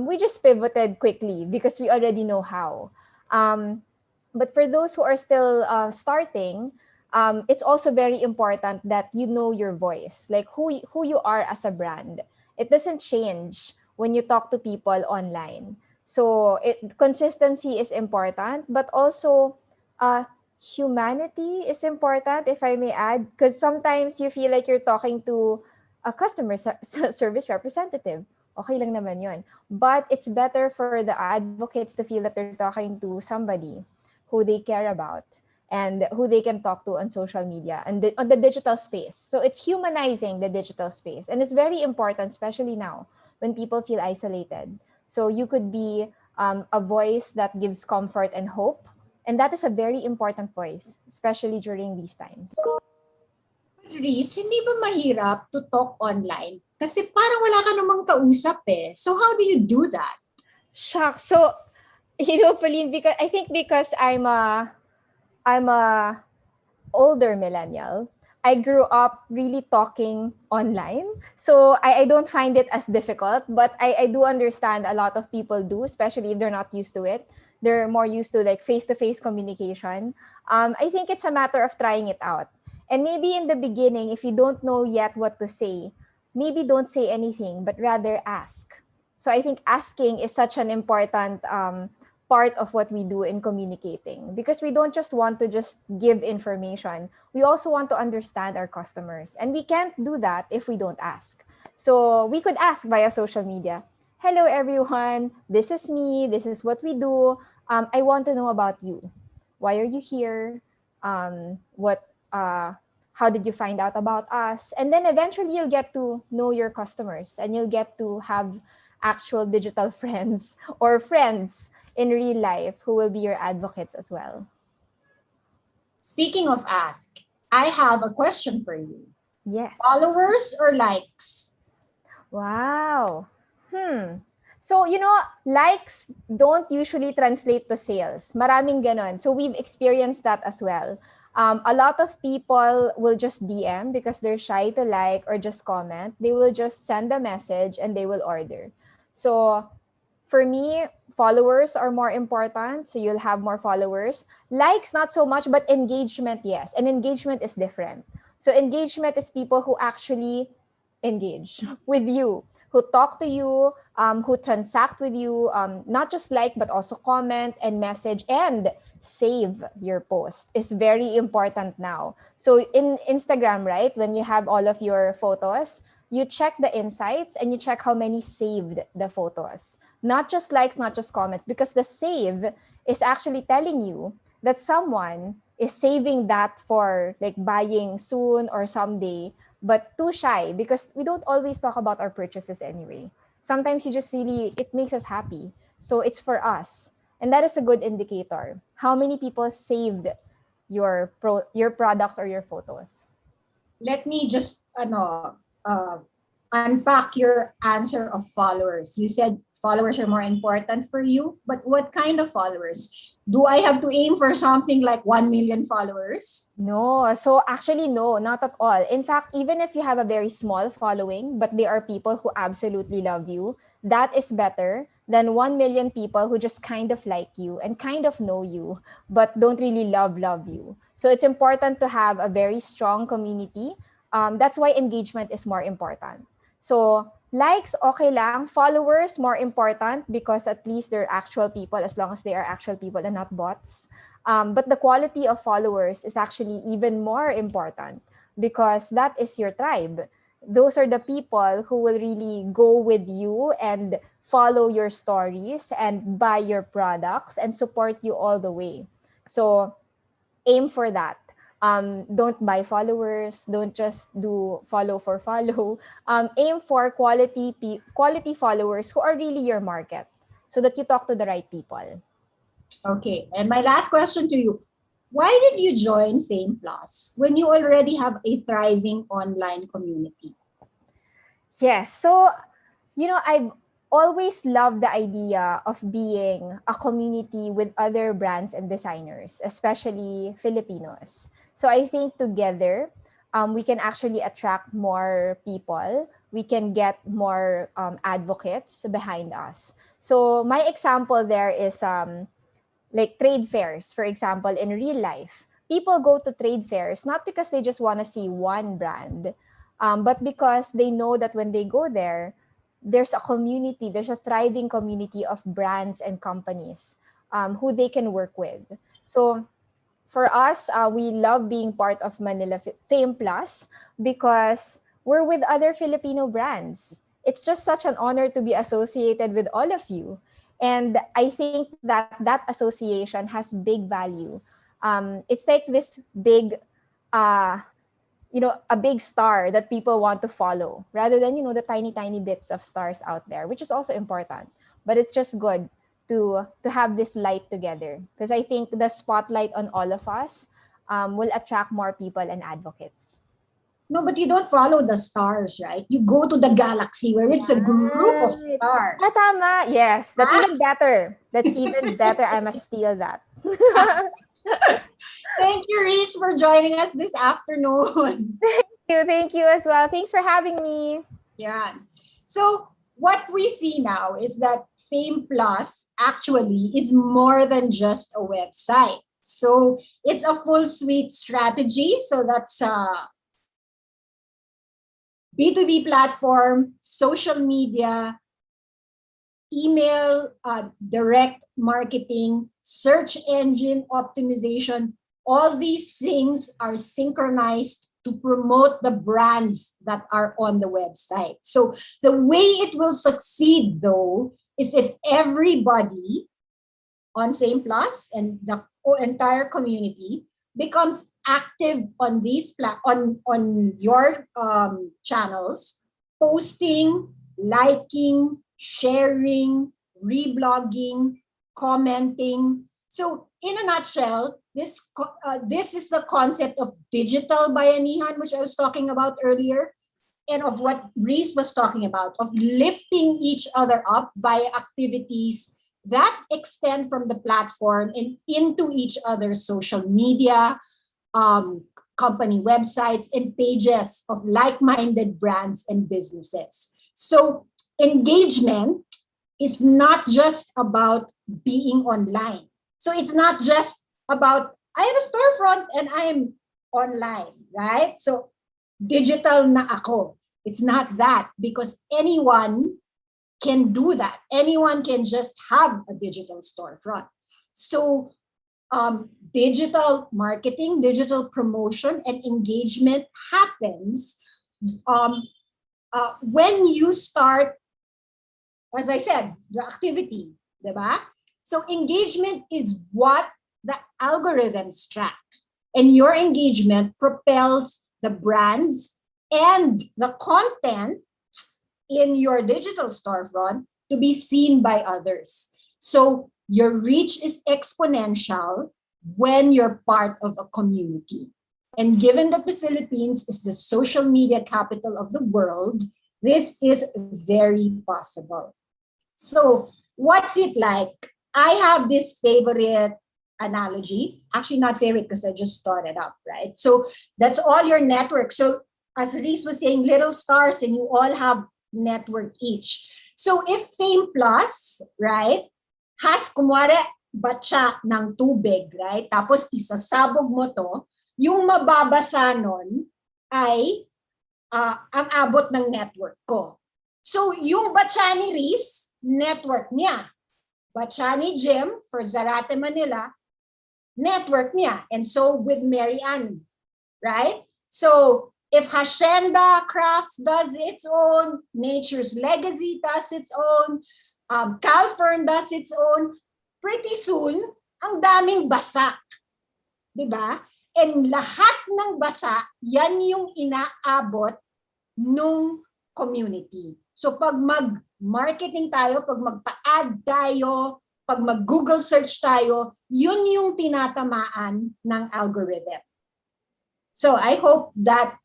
we just pivoted quickly because we already know how. Um, but for those who are still starting, it's also very important that you know your voice, like who you are as a brand. It doesn't change when you talk to people online. So consistency is important, but also uh, humanity is important, if I may add, because sometimes you feel like you're talking to a customer service representative. Okay lang naman yun. But it's better for the advocates to feel that they're talking to somebody who they care about. and who they can talk to on social media and on the digital space. So it's humanizing the digital space. And it's very important, especially now when people feel isolated. So you could be a voice that gives comfort and hope. And that is a very important voice, especially during these times. But Reese, hindi ba mahirap to talk online? Kasi parang wala ka namang kausap eh. So how do you do that? Shucks. So, Pauline, because I think because I'm a older millennial, I grew up really talking online. So I don't find it as difficult, but I do understand a lot of people do, especially if they're not used to it. They're more used to like face-to-face communication. I think it's a matter of trying it out. And maybe in the beginning, if you don't know yet what to say, maybe don't say anything, but rather ask. So I think asking is such an important part of what we do in communicating, because we don't just want to just give information. We also want to understand our customers, and we can't do that if we don't ask. So we could ask via social media. Hello everyone, this is me, this is what we do. I want to know about you. Why are you here? What how did you find out about us? And then eventually you'll get to know your customers, and you'll get to have actual digital friends or friends in real life who will be your advocates as well. Speaking of ask, I have a question for you. Yes. Followers or likes? Wow. So, likes don't usually translate to sales. Maraming ganon. So we've experienced that as well. A lot of people will just DM because they're shy to like or just comment. They will just send a message and they will order. So for me, followers are more important. So you'll have more followers. Likes, not so much, but engagement, yes. And engagement is different. So engagement is people who actually engage with you, who talk to you, who transact with you, not just like, but also comment and message and save your post is very important now. So in Instagram, right, when you have all of your photos, you check the insights and you check how many saved the photos. Not just likes, not just comments, because the save is actually telling you that someone is saving that for like buying soon or someday, but too shy because we don't always talk about our purchases anyway. Sometimes you just really, it makes us happy. So it's for us. And that is a good indicator. How many people saved your products or your photos? Let me just unpack your answer of followers. You said followers are more important for you, but what kind of followers? Do I have to aim for something like 1 million followers? No. So actually, no, not at all. In fact, even if you have a very small following, but they are people who absolutely love you, that is better than 1 million people who just kind of like you and kind of know you, but don't really love you. So it's important to have a very strong community. That's why engagement is more important. So likes, okay lang. Followers, more important because at least they're actual people, as long as they are actual people and not bots. But the quality of followers is actually even more important because that is your tribe. Those are the people who will really go with you and follow your stories and buy your products and support you all the way. So aim for that. Don't buy followers. Don't just do follow for follow. Aim for quality followers who are really your market, so that you talk to the right people. Okay, and my last question to you. Why did you join Fame Plus when you already have a thriving online community? Yes. So, I've always loved the idea of being a community with other brands and designers, especially Filipinos. So I think together, we can actually attract more people. We can get more advocates behind us. So my example there is like trade fairs, for example, in real life. People go to trade fairs not because they just want to see one brand, but because they know that when they go there, there's a community, there's a thriving community of brands and companies who they can work with. So for us, we love being part of Manila Fame Plus because we're with other Filipino brands. It's just such an honor to be associated with all of you. And I think that that association has big value. It's like this big, a big star that people want to follow rather than, the tiny, tiny bits of stars out there, which is also important. But it's just good to have this light together, because I think the spotlight on all of us will attract more people and advocates. No, but you don't follow the stars, right? You go to the galaxy where it's a group of Right. stars. Tama. Yes, that's Ah. even better. That's even better. I must steal that. Thank you, Reese, for joining us this afternoon. Thank you as well. Thanks for having me. Yeah. So what we see now is that Fame Plus actually is more than just a website. So it's a full suite strategy. So that's B2B platform, social media, email, direct marketing, search engine optimization. All these things are synchronized to promote the brands that are on the website. So the way it will succeed, though, is if everybody on Fame Plus and the entire community becomes active on these on your channels, posting, liking, sharing, reblogging, commenting. So in a nutshell, this is the concept of digital bayanihan, which I was talking about earlier, and of what Reese was talking about, of lifting each other up via activities that extend from the platform and into each other's social media, company websites, and pages of like-minded brands and businesses. So engagement is not just about being online. So it's not just about, I have a storefront and I'm online, right? So digital na ako. It's not that, because anyone can do that. Anyone can just have a digital storefront. So digital marketing, digital promotion, and engagement happens when you start, as I said, the activity, diba? So engagement is what the algorithms track. And your engagement propels the brands and the content in your digital storefront to be seen by others. So your reach is exponential when you're part of a community. And given that the Philippines is the social media capital of the world, this is very possible. So what's it like? I have this favorite analogy, actually not favorite because I just started up, right? So that's all your network. So as Reese was saying, little stars, and you all have network each. So if Fame Plus, right, has kumwari batsa ng tubig, right? Tapos isasabog mo to, yung mababasa nun ay ang abot ng network ko. So yung batsa ni Reese, network niya. Batsa ni Jim for Zarate, Manila, network niya. And so with Mary Ann, right? So if Hacienda Crafts does its own, Nature's Legacy does its own, Calfern does its own, pretty soon, ang daming basa. Diba? And lahat ng basa, yan yung inaabot nung community. So pag mag-marketing tayo, pag magpa-ad tayo, pag mag-Google search tayo, yun yung tinatamaan ng algorithm. So I hope that,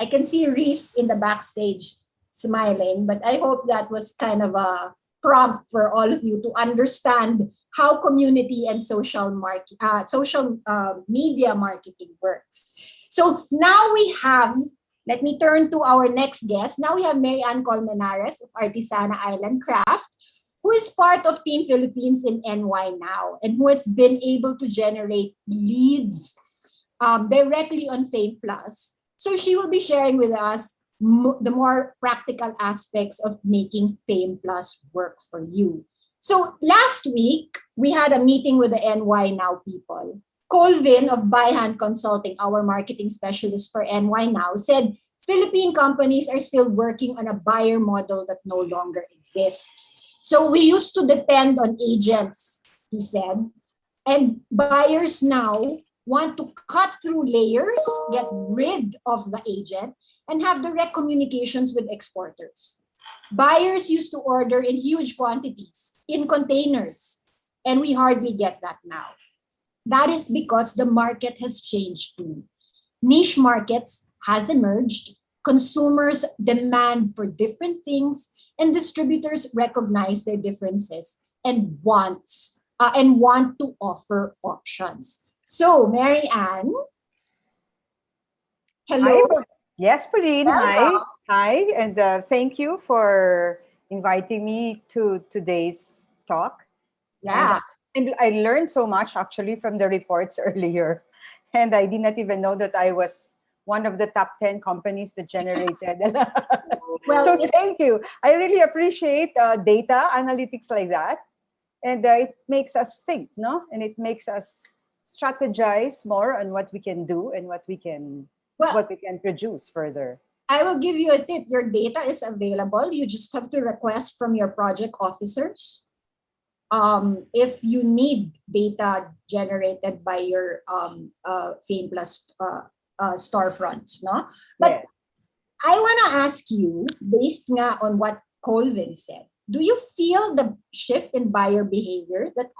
I can see Reese in the backstage smiling, but I hope that was kind of a prompt for all of you to understand how community and social media marketing works. So now we have, let me turn to our next guest. Now we have Mary Ann Colmenares of Artisana Island Craft, who is part of Team Philippines in NY now, and who has been able to generate leads directly on Fame Plus. So she will be sharing with us the more practical aspects of making Fame Plus work for you. So last week, we had a meeting with the NY Now people. Colvin of Byhand Consulting, our marketing specialist for NY Now, said Philippine companies are still working on a buyer model that no longer exists. So we used to depend on agents, he said, and buyers now want to cut through layers, get rid of the agent, and have direct communications with exporters. Buyers used to order in huge quantities, in containers, and we hardly get that now. That is because the market has changed too. Niche markets has emerged, consumers demand for different things, and distributors recognize their differences and want to offer options. So, Mary Ann, Hi. hello. Yes, Pauline. Hi. Welcome. Hi. And thank you for inviting me to today's talk. And Yeah. I learned so much actually from the reports earlier. And I did not even know that I was one of the top 10 companies that generated. Well, So thank you. I really appreciate data analytics like that. And it makes us think, no? And it makes us strategize more on what we can do and well, what we can produce further. I will give you a tip. Your data is available. You just have to request from your project officers. If you need data generated by your Fame Plus storefronts, no? But Yes. I want to ask you, based nga on what Colvin said, do you feel the shift in buyer behavior that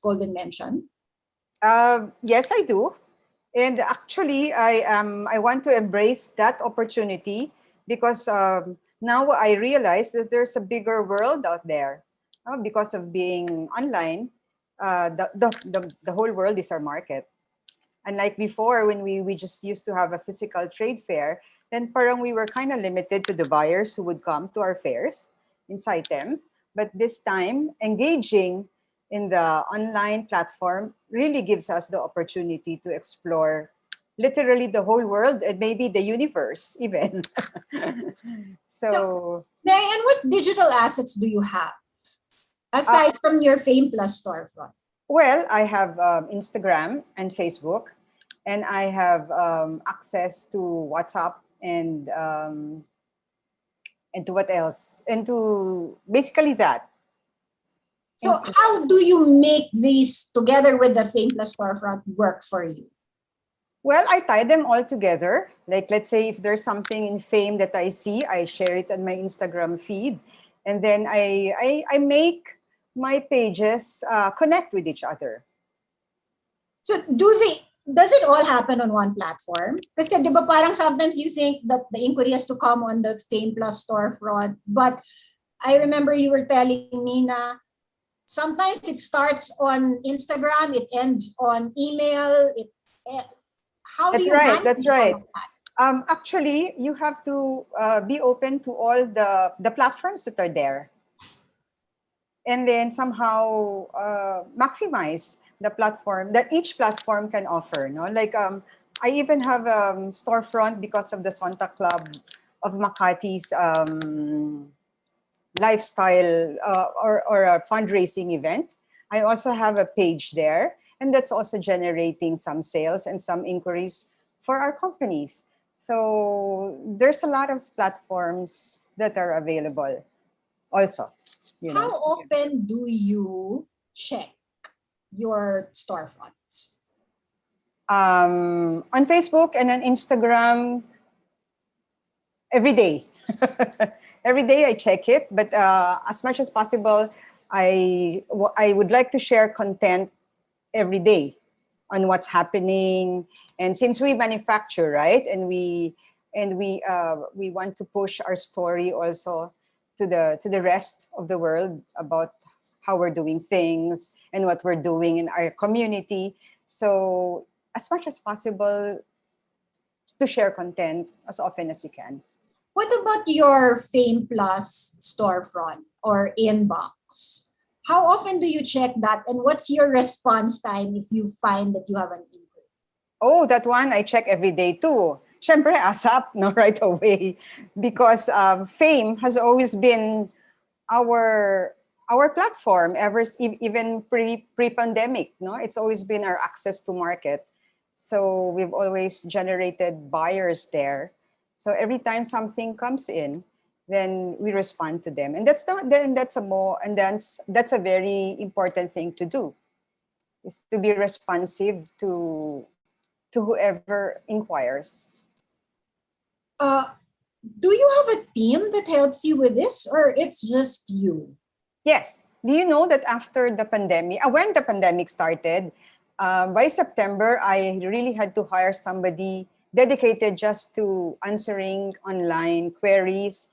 Colvin mentioned? Yes, I do. And actually, I want to embrace that opportunity because now I realize that there's a bigger world out there. Because of being online, the whole world is our market. Unlike before, when we just used to have a physical trade fair, then parang we were kind of limited to the buyers who would come to our fairs, incite them. But this time, engaging in the online platform really gives us the opportunity to explore literally the whole world and maybe the universe even. So, So, Marianne, what digital assets do you have aside from your Fame Plus storefront? well, I have Instagram and Facebook, and I have access to WhatsApp and to what else? And to basically that. So, how do you make these together with the Fame Plus storefront work for you? Well, I tie them all together. Like, let's say if there's something in Fame that I see, I share it on my Instagram feed. And then I make my pages connect with each other. So, does it all happen on one platform? Kasi di ba parang sometimes you think that the inquiry has to come on the Fame Plus storefront, but I remember you were telling me na sometimes it starts on Instagram, it ends on email. How do That's you right. manage That's all right. of that? Actually, you have to be open to all the platforms that are there, and then somehow maximize the platform that each platform can offer. No, like I even have a storefront because of the Santa Club of Makati's lifestyle or a fundraising event. I also have a page there, and that's also generating some sales and some inquiries for our companies. So there's a lot of platforms that are available also, you How know. often do you check your storefronts? On Facebook and on Instagram, every day. Every day I check it, but as much as possible, I would like to share content every day on what's happening. And since we manufacture, right, and we want to push our story also to the rest of the world about how we're doing things and what we're doing in our community. So as much as possible to share content as often as you can. What about your Fame Plus storefront or inbox? How often do you check that, and what's your response time if you find that you have an inquiry? Oh, that one I check every day too. Syempre, ASAP, no, right away. Because Fame has always been our platform even pre-pandemic, no? It's always been our access to market. So we've always generated buyers there. So every time something comes in, then we respond to them. And that's a very important thing to do. is to be responsive to whoever inquires. Uh, do you have a team that helps you with this, or it's just you? Yes. Do you know that after the pandemic, when the pandemic started, by September, I really had to hire somebody dedicated just to answering online queries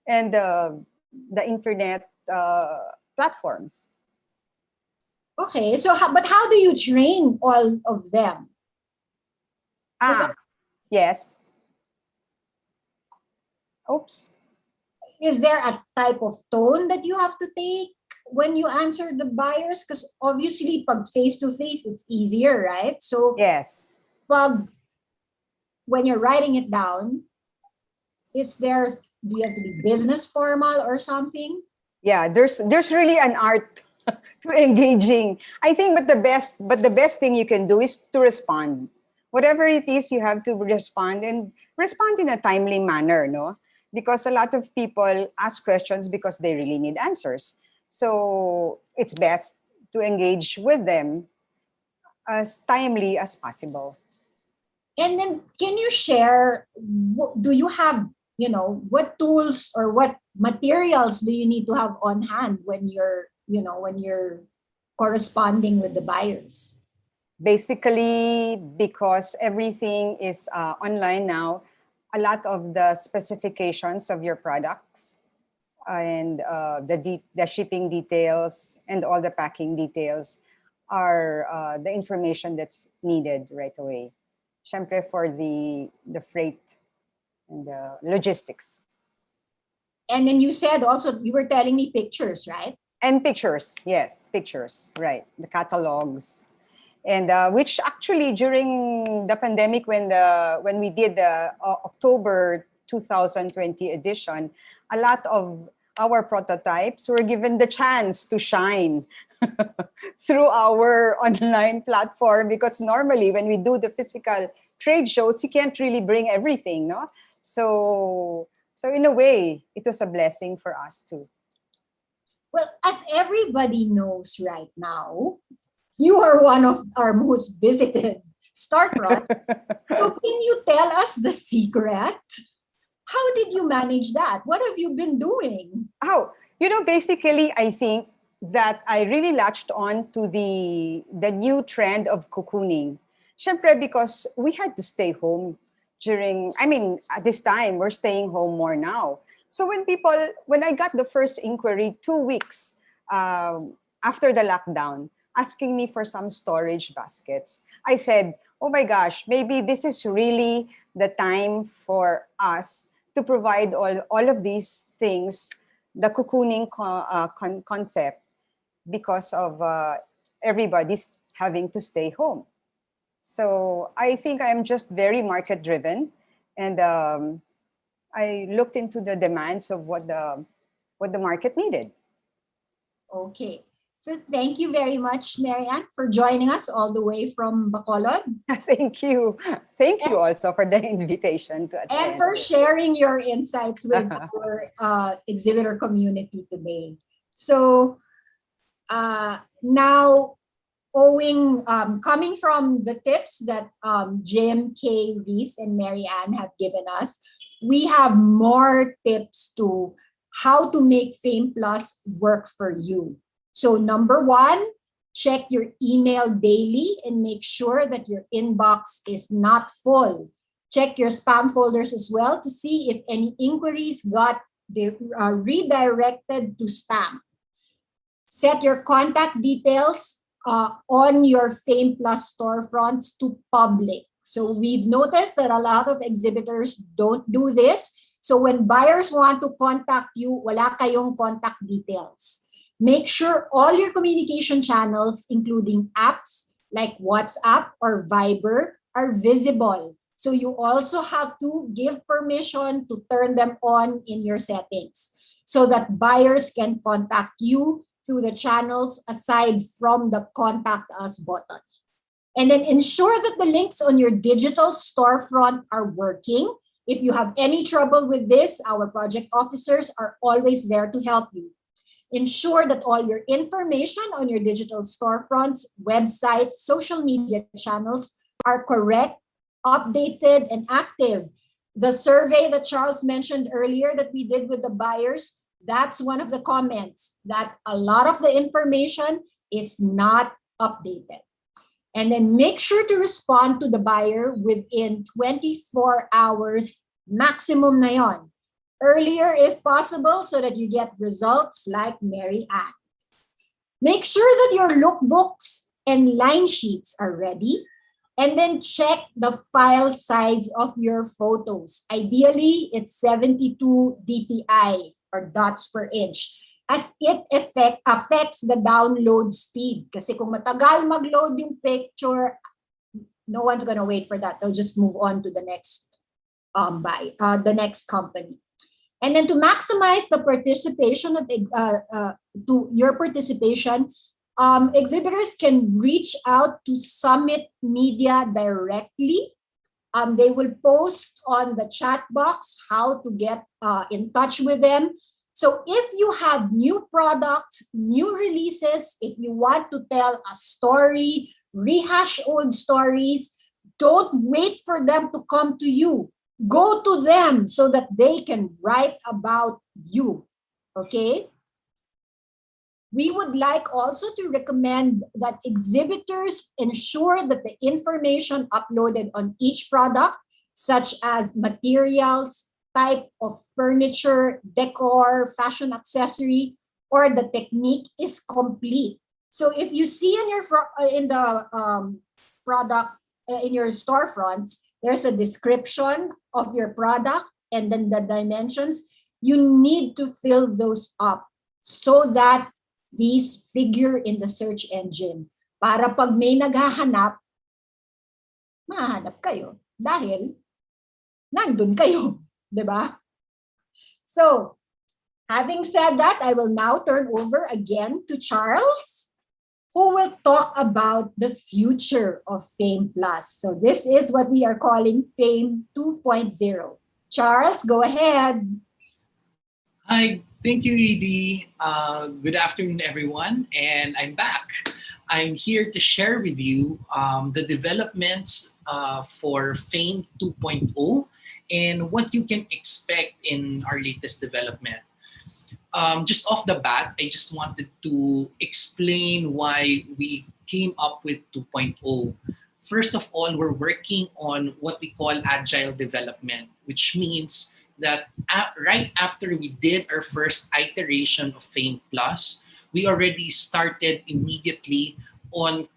and the internet platforms. Okay, so but how do you train all of them? 'Cause Ah, yes. Oops. is there a type of tone that you have to take when you answer the buyers? Because obviously, pag face-to-face, it's easier, right? So, Yes. pag when you're writing it down, do you have to be business formal or something? Yeah, there's really an art to engaging. I think but the best thing you can do is to respond. Whatever it is, you have to respond and respond in a timely manner, no? Because a lot of people ask questions because they really need answers. So it's best to engage with them as timely as possible. And then can you share, do you have, what tools or what materials do you need to have on hand when you're corresponding with the buyers? Basically, because everything is online now, a lot of the specifications of your products and the shipping details and all the packing details are the information that's needed right away. Siyempre for the freight and the logistics. And then you said also, you were telling me pictures, right? And pictures, yes, pictures, right. The catalogs. And which actually during the pandemic, when we did the October 2020 edition, a lot of our prototypes were given the chance to shine through our online platform, because normally when we do the physical trade shows, you can't really bring everything, no? So in a way, it was a blessing for us too. Well, as everybody knows right now, you are one of our most visited storefront. So can you tell us the secret? How did you manage that? What have you been doing? Oh, basically, I think that I really latched on to the new trend of cocooning. Siyempre, because we had to stay home at this time, we're staying home more now. So when I got the first inquiry 2 weeks after the lockdown, asking me for some storage baskets, I said, oh my gosh, maybe this is really the time for us to provide all of these things, the cocooning concept, because of everybody's having to stay home. So I think I'm just very market driven, and I looked into the demands of what the market needed. Okay. So thank you very much, Marianne, for joining us all the way from Bacolod. Thank you. Thank you also for the invitation to And attend. for sharing your insights with our exhibitor community today. So now, coming from the tips that Jim, Kay, Reese, and Marianne have given us, we have more tips to how to make Fame Plus work for you. So number one, check your email daily and make sure that your inbox is not full. Check your spam folders as well to see if any inquiries got redirected to spam. Set your contact details on your Fame Plus storefronts to public. So we've noticed that a lot of exhibitors don't do this. So when buyers want to contact you, wala kayong contact details. Make sure all your communication channels, including apps like WhatsApp or Viber, are visible. So you also have to give permission to turn them on in your settings so that buyers can contact you through the channels aside from the contact us button. And then ensure that the links on your digital storefront are working. If you have any trouble with this, our project officers are always there to help you. Ensure that all your information on your digital storefronts, websites, social media channels are correct, updated, and active. The survey that Charles mentioned earlier that we did with the buyers, that's one of the comments, that a lot of the information is not updated. And then make sure to respond to the buyer within 24 hours maximum na yon. Earlier if possible so that you get results like Mary Ann. Make sure that your lookbooks and line sheets are ready, and then check the file size of your photos. Ideally, it's 72 dpi or dots per inch, as it affects the download speed. Kasi kung matagal mag-load yung picture, no one's gonna wait for that. They'll just move on to the next the next company. And then to maximize the participation of to your participation, exhibitors can reach out to Summit Media directly. They will post on the chat box how to get in touch with them. So if you have new products, new releases, if you want to tell a story, rehash old stories, don't wait for them to come to you. Go to them so that they can write about you, okay? We would like also to recommend that exhibitors ensure that the information uploaded on each product, such as materials, type of furniture, decor, fashion accessory, or the technique is complete. So if you see in your product in your storefronts, there's a description of your product and then the dimensions. You need to fill those up so that these figure in the search engine. Para pag may naghahanap, mahanap kayo dahil nandun kayo, di ba? So, having said that, I will now turn over again to Charles, who will talk about the future of Fame Plus. So this is what we are calling Fame 2.0. Charles, go ahead. Hi, thank you, Edie. Good afternoon, everyone, and I'm back. I'm here to share with you the developments for Fame 2.0 and what you can expect in our latest development. Just off the bat, I just wanted to explain why we came up with 2.0. First of all, we're working on what we call agile development, which means that right after we did our first iteration of Fame Plus, we already started immediately on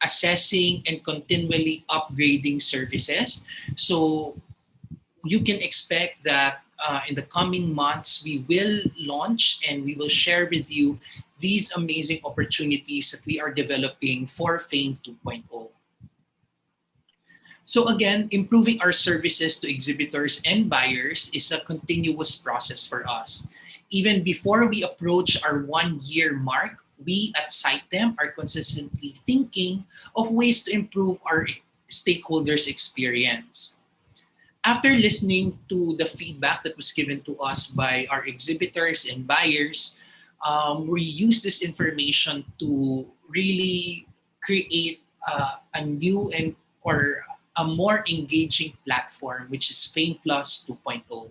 assessing and continually upgrading services. So you can expect that in the coming months, we will launch and we will share with you these amazing opportunities that we are developing for Fame 2.0. So again, improving our services to exhibitors and buyers is a continuous process for us. Even before we approach our 1-year mark, we at Sitem are consistently thinking of ways to improve our stakeholders' experience. After listening to the feedback that was given to us by our exhibitors and buyers, we use this information to really create a new or a more engaging platform, which is Fame Plus 2.0.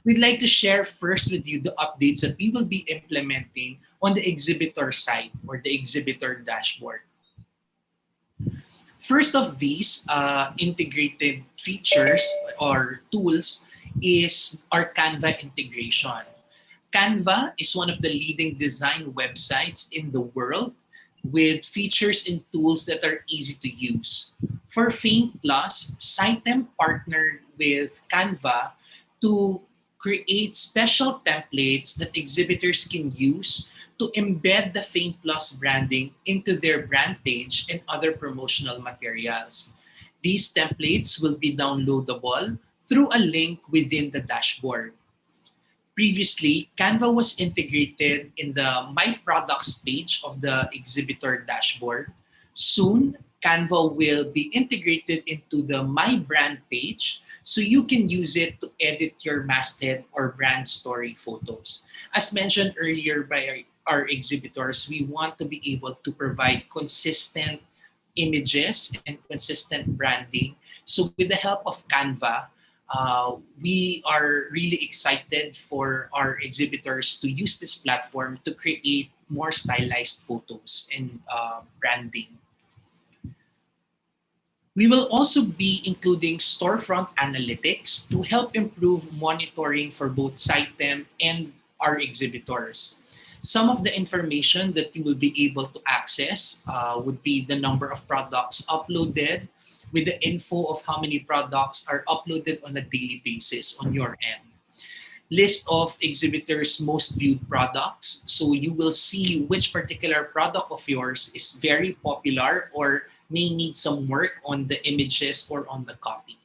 We'd like to share first with you the updates that we will be implementing on the exhibitor side or the exhibitor dashboard. First of these integrated features or tools is our Canva integration. Canva is one of the leading design websites in the world with features and tools that are easy to use. For Fame Plus, Sitem partnered with Canva to create special templates that exhibitors can use to embed the Fame Plus branding into their brand page and other promotional materials. These templates will be downloadable through a link within the dashboard. Previously, Canva was integrated in the My Products page of the exhibitor dashboard. Soon, Canva will be integrated into the My Brand page So you can use it to edit your masthead or brand story photos. As mentioned earlier by our exhibitors, we want to be able to provide consistent images and consistent branding. So with the help of Canva, we are really excited for our exhibitors to use this platform to create more stylized photos and branding. We will also be including storefront analytics to help improve monitoring for both SiteTem and our exhibitors. Some of the information that you will be able to access would be the number of products uploaded, with the info of how many products are uploaded on a daily basis on your end. List of exhibitors' most viewed products. So you will see which particular product of yours is very popular or may need some work on the images or on the copy.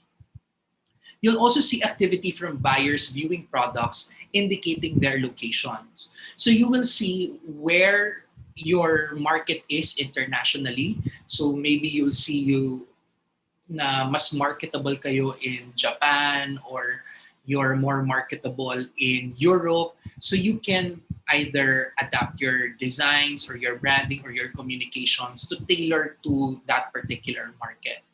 You'll also see activity from buyers viewing products indicating their locations. So you will see where your market is internationally. So maybe you'll see you na mas marketable kayo in Japan, or you're more marketable in Europe. So you can either adapt your designs or your branding or your communications to tailor to that particular market.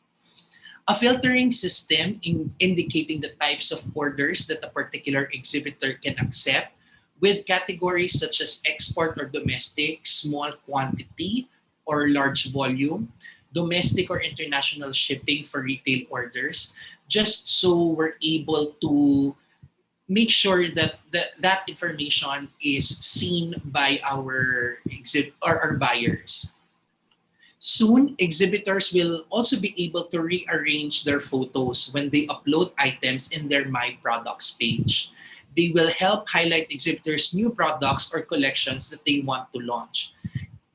A filtering system indicating the types of orders that a particular exhibitor can accept, with categories such as export or domestic, small quantity or large volume, domestic or international shipping for retail orders, just so we're able to make sure that that information is seen by our our buyers. Soon, exhibitors will also be able to rearrange their photos when they upload items in their My Products page. They will help highlight exhibitors' new products or collections that they want to launch.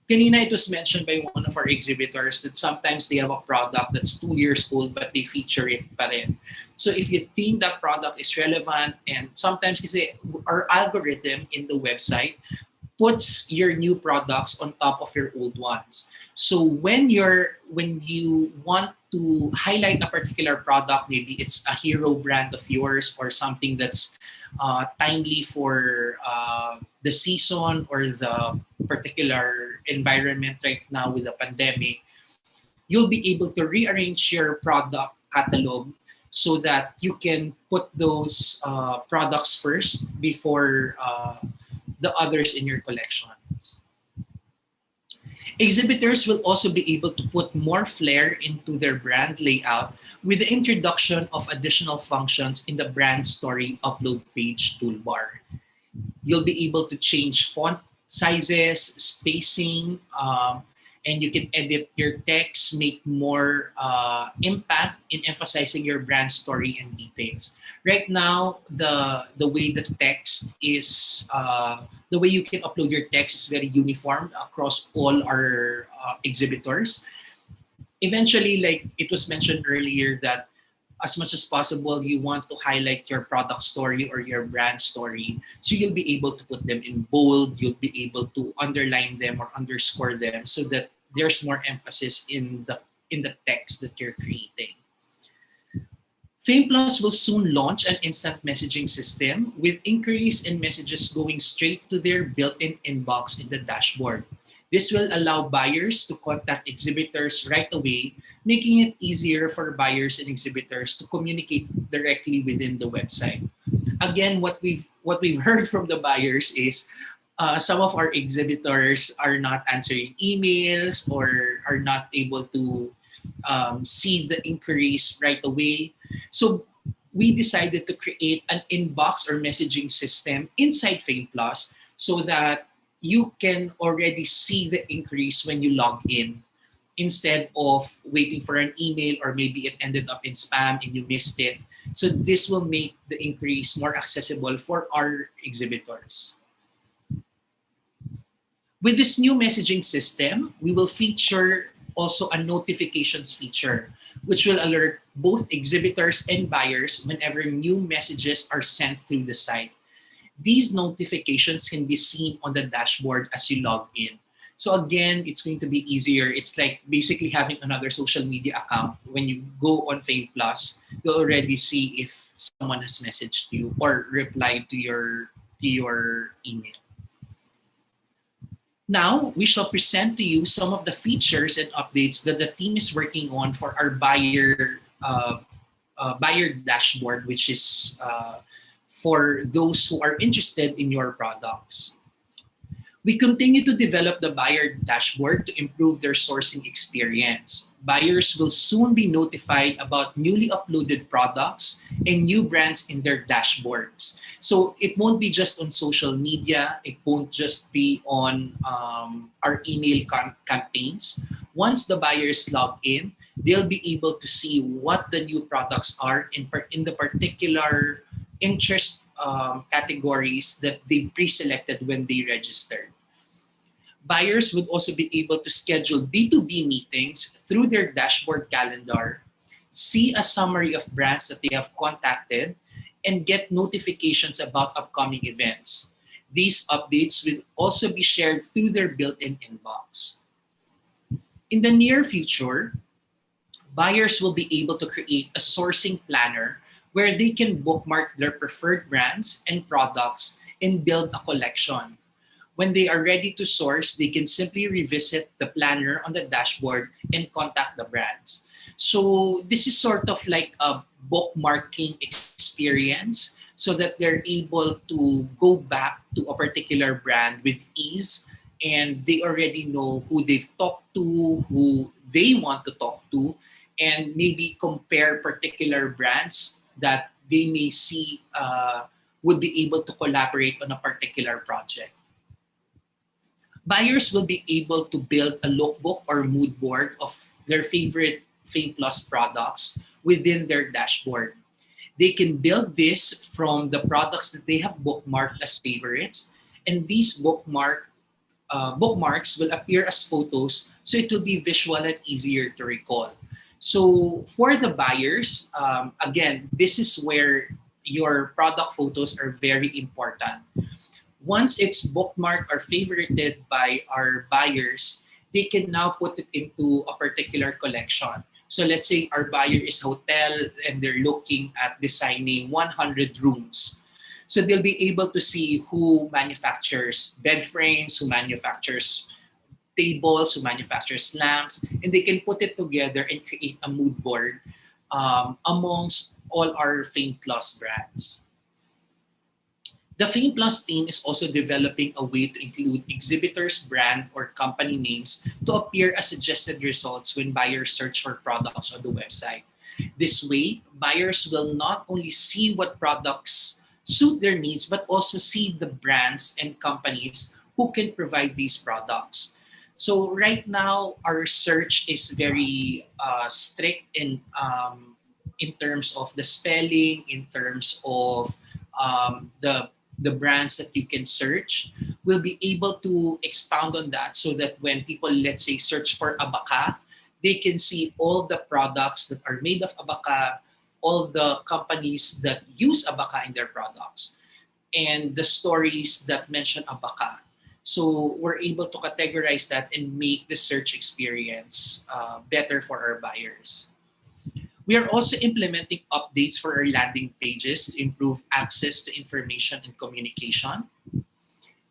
Kanina, it was mentioned by one of our exhibitors that sometimes they have a product that's 2 years old but they feature it pa rin. So if you think that product is relevant, and sometimes kasi our algorithm in the website puts your new products on top of your old ones. So when you want to highlight a particular product, maybe it's a hero brand of yours or something that's timely for the season or the particular environment right now with the pandemic, you'll be able to rearrange your product catalog so that you can put those products first before the others in your collections. Exhibitors will also be able to put more flair into their brand layout with the introduction of additional functions in the brand story upload page toolbar. You'll be able to change font sizes, spacing, and you can edit your text, make more impact in emphasizing your brand story and details. Right now, the way the text is, the way you can upload your text is very uniform across all our exhibitors. Eventually, like it was mentioned earlier, that as much as possible, you want to highlight your product story or your brand story. So you'll be able to put them in bold, you'll be able to underline them or underscore them so that there's more emphasis in the text that you're creating. Fame Plus will soon launch an instant messaging system with inquiries and messages going straight to their built-in inbox in the dashboard. This will allow buyers to contact exhibitors right away, making it easier for buyers and exhibitors to communicate directly within the website. Again, what we've heard from the buyers is some of our exhibitors are not answering emails or are not able to see the inquiries right away. So we decided to create an inbox or messaging system inside Fame Plus so that you can already see the increase when you log in, instead of waiting for an email or maybe it ended up in spam and you missed it. So this will make the increase more accessible for our exhibitors. With this new messaging system, we will feature also a notifications feature, which will alert both exhibitors and buyers whenever new messages are sent through the site. These notifications can be seen on the dashboard as you log in. So again, it's going to be easier. It's like basically having another social media account. When you go on Fame Plus, you'll already see if someone has messaged you or replied to your email. Now, we shall present to you some of the features and updates that the team is working on for our buyer dashboard, which is for those who are interested in your products. We continue to develop the buyer dashboard to improve their sourcing experience. Buyers will soon be notified about newly uploaded products and new brands in their dashboards. So it won't be just on social media, it won't just be on our email campaigns. Once the buyers log in, they'll be able to see what the new products are in the particular interest categories that they've pre-selected when they registered. Buyers would also be able to schedule B2B meetings through their dashboard calendar, see a summary of brands that they have contacted, and get notifications about upcoming events. These updates will also be shared through their built-in inbox. In the near future, buyers will be able to create a sourcing planner where they can bookmark their preferred brands and products and build a collection. When they are ready to source, they can simply revisit the planner on the dashboard and contact the brands. So this is sort of like a bookmarking experience so that they're able to go back to a particular brand with ease, and they already know who they've talked to, who they want to talk to, and maybe compare particular brands that they may see would be able to collaborate on a particular project. Buyers will be able to build a lookbook or mood board of their favorite Fame Plus products within their dashboard. They can build this from the products that they have bookmarked as favorites, and these bookmarks will appear as photos, so it will be visual and easier to recall. So for the buyers, again, this is where your product photos are very important. Once it's bookmarked or favorited by our buyers, they can now put it into a particular collection. So let's say our buyer is hotel and they're looking at designing 100 rooms. So they'll be able to see who manufactures bed frames, who manufactures tables, who manufactures lamps, and they can put it together and create a mood board amongst all our Fame Plus brands. The Fame Plus team is also developing a way to include exhibitors' brand or company names to appear as suggested results when buyers search for products on the website. This way, buyers will not only see what products suit their needs, but also see the brands and companies who can provide these products. So right now, our search is very strict in terms of the spelling, in terms of the brands that you can search. We'll be able to expound on that so that when people, let's say, search for abaca, they can see all the products that are made of abaca, all the companies that use abaca in their products, and the stories that mention abaca. So we're able to categorize that and make the search experience better for our buyers. We are also implementing updates for our landing pages to improve access to information and communication.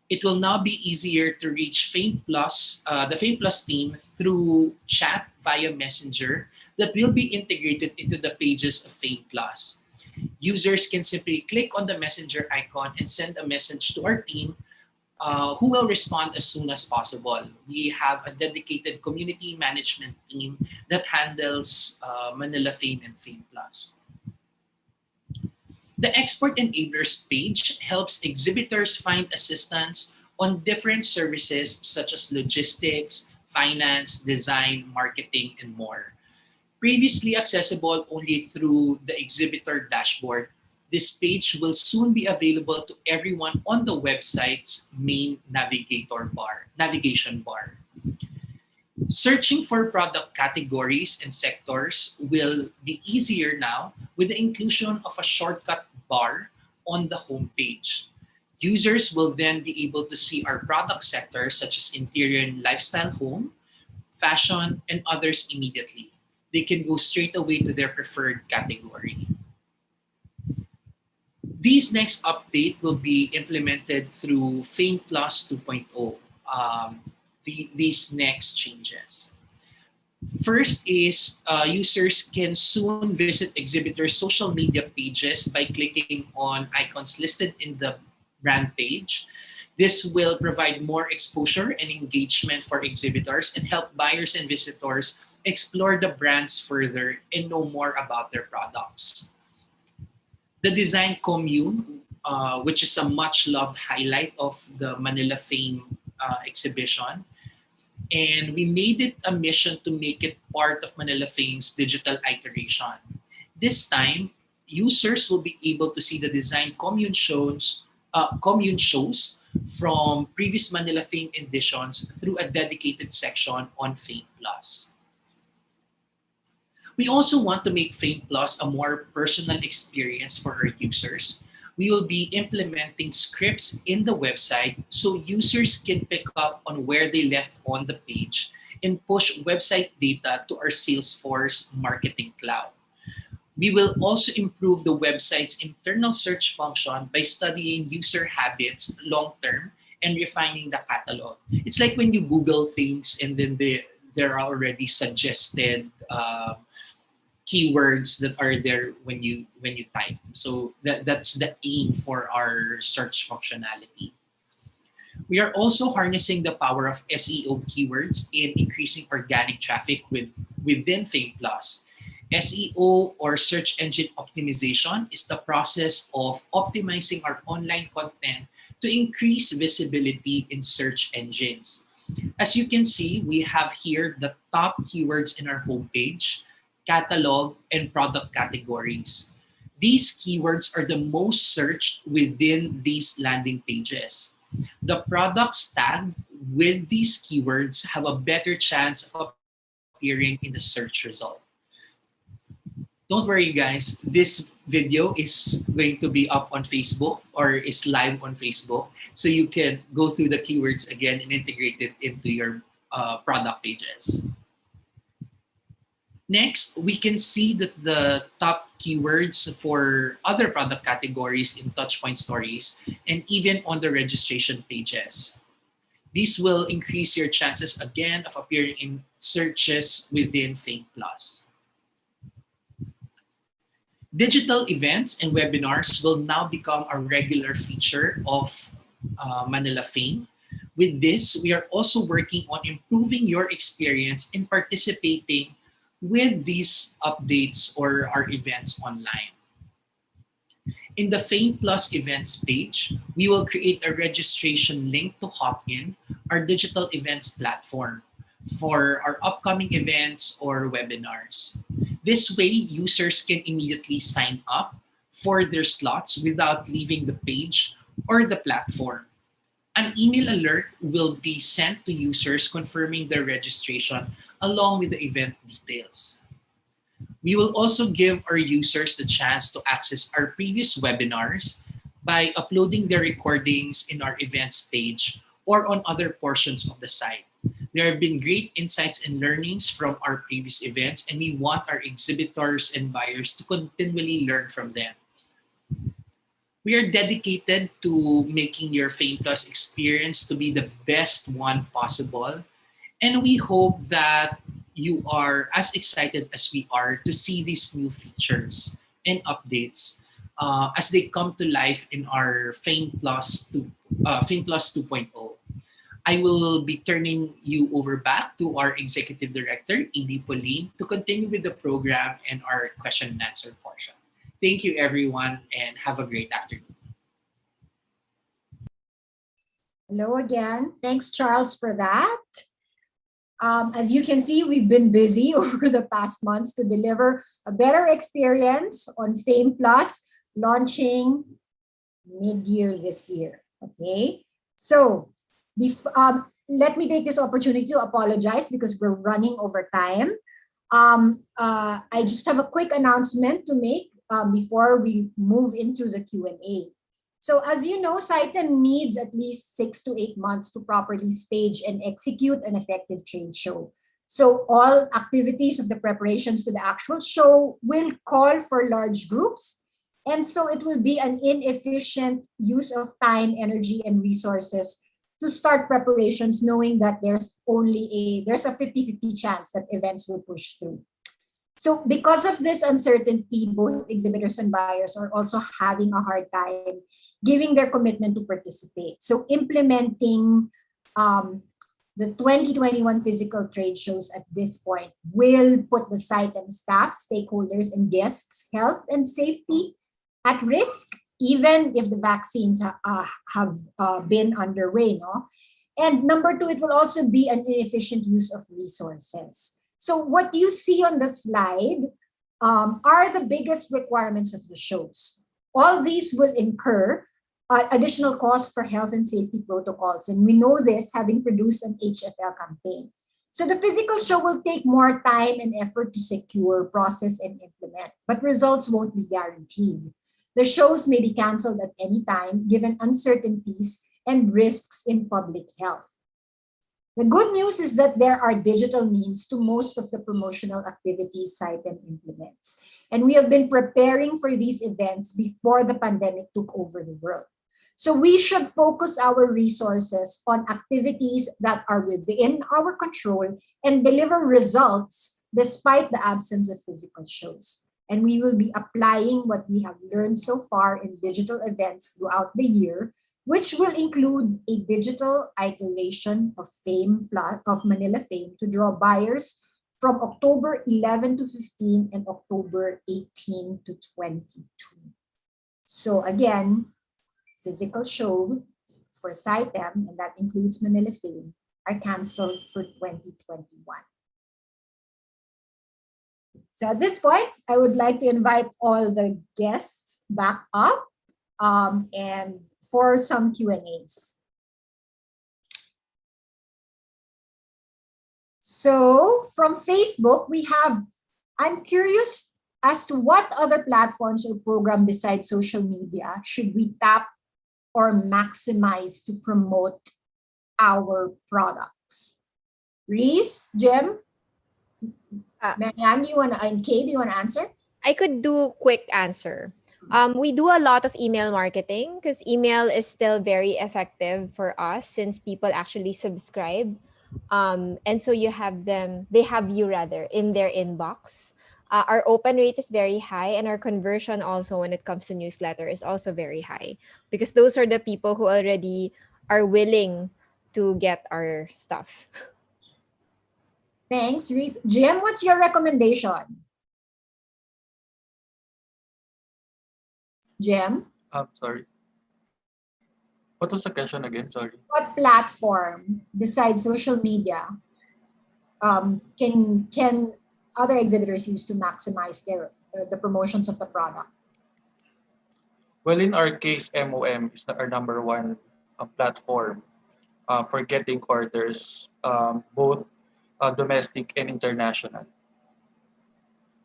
It will now be easier to reach Fame Plus, the Fame Plus team through chat via Messenger that will be integrated into the pages of Fame Plus. Users can simply click on the Messenger icon and send a message to our team who will respond as soon as possible. We have a dedicated community management team that handles Manila Fame and Fame Plus. The Export Enablers page helps exhibitors find assistance on different services such as logistics, finance, design, marketing, and more. Previously accessible only through the exhibitor dashboard, this page will soon be available to everyone on the website's main navigation bar. Searching for product categories and sectors will be easier now with the inclusion of a shortcut bar on the homepage. Users will then be able to see our product sectors such as interior and lifestyle home, fashion, and others immediately. They can go straight away to their preferred category. These next update will be implemented through Fame Plus 2.0. These next changes. First is users can soon visit exhibitors' social media pages by clicking on icons listed in the brand page. This will provide more exposure and engagement for exhibitors and help buyers and visitors explore the brands further and know more about their products. The design commune, which is a much loved highlight of the Manila Fame exhibition, and we made it a mission to make it part of Manila Fame's digital iteration. This time, users will be able to see the design commune shows from previous Manila Fame editions through a dedicated section on Fame Plus. We also want to make Fame Plus a more personal experience for our users. We will be implementing scripts in the website so users can pick up on where they left on the page and push website data to our Salesforce Marketing Cloud. We will also improve the website's internal search function by studying user habits long term and refining the catalog. It's like when you Google things and then there are already suggested keywords that are there when you type. So that's the aim for our search functionality. We are also harnessing the power of SEO keywords in increasing organic traffic within Fame Plus. SEO, or search engine optimization, is the process of optimizing our online content to increase visibility in search engines. As you can see, we have here the top keywords in our homepage, catalog, and product categories. These keywords are the most searched within these landing pages. The products tagged with these keywords have a better chance of appearing in the search result. Don't worry guys, this video is going to be up on Facebook or is live on Facebook, so you can go through the keywords again and integrate it into your product pages. Next, we can see that the top keywords for other product categories in Touchpoint stories and even on the registration pages. These will increase your chances again of appearing in searches within Fame Plus. Digital events and webinars will now become a regular feature of Manila Fame. With this, we are also working on improving your experience in participating with these updates or our events online. In the Fame Plus events page, we will create a registration link to hop in our digital events platform for our upcoming events or webinars. This way, users can immediately sign up for their slots without leaving the page or the platform. An email alert will be sent to users confirming their registration along with the event details. We will also give our users the chance to access our previous webinars by uploading their recordings in our events page or on other portions of the site. There have been great insights and learnings from our previous events, and we want our exhibitors and buyers to continually learn from them. We are dedicated to making your Fame Plus experience to be the best one possible, and we hope that you are as excited as we are to see these new features and updates as they come to life in our Fame Plus 2.0. I will be turning you over back to our Executive Director, Edie Pauline, to continue with the program and our question and answer portion. Thank you, everyone, and have a great afternoon. Hello again. Thanks, Charles, for that. As you can see, we've been busy over the past months to deliver a better experience on Fame Plus, launching mid-year this year. Okay, so let me take this opportunity to apologize because we're running over time. I just have a quick announcement to make before we move into the Q&A. So as you know, SITEM needs at least 6 to 8 months to properly stage and execute an effective trade show. So all activities of the preparations to the actual show will call for large groups. And so it will be an inefficient use of time, energy, and resources to start preparations knowing that there's a 50-50 chance that events will push through. So because of this uncertainty, both exhibitors and buyers are also having a hard time giving their commitment to participate. So implementing the 2021 physical trade shows at this point will put the site and staff, stakeholders, and guests' health and safety at risk, even if the vaccines have been underway. No? And number two, it will also be an inefficient use of resources. So what you see on the slide are the biggest requirements of the shows. All these will incur additional costs for health and safety protocols. And we know this having produced an HFL campaign. So the physical show will take more time and effort to secure, process, and implement, but results won't be guaranteed. The shows may be canceled at any time given uncertainties and risks in public health. The good news is that there are digital means to most of the promotional activities SITEM implements. And we have been preparing for these events before the pandemic took over the world. So we should focus our resources on activities that are within our control and deliver results despite the absence of physical shows. And we will be applying what we have learned so far in digital events throughout the year, which will include a digital iteration of Manila Fame to draw buyers from October 11 to 15 and October 18 to 22. So again, physical shows for SITEM, and that includes Manila Fame, are canceled for 2021. So at this point, I would like to invite all the guests back up and for some Q&As. So from Facebook, we have, I'm curious as to what other platforms or program besides social media should we tap or maximize to promote our products? Reese, Jim, Marianne, and Kay, do you want to answer? I could do quick answer. We do a lot of email marketing because email is still very effective for us since people actually subscribe. And so they have you rather in their inbox. Our open rate is very high, and our conversion also when it comes to newsletter is also very high because those are the people who already are willing to get our stuff. Thanks, Reese. Jim, what's your recommendation? Jim? Sorry. What was the question again? Sorry. What platform besides social media can other exhibitors use to maximize the promotions of the product? Well, in our case, MOM is our number one platform for getting orders, both domestic and international.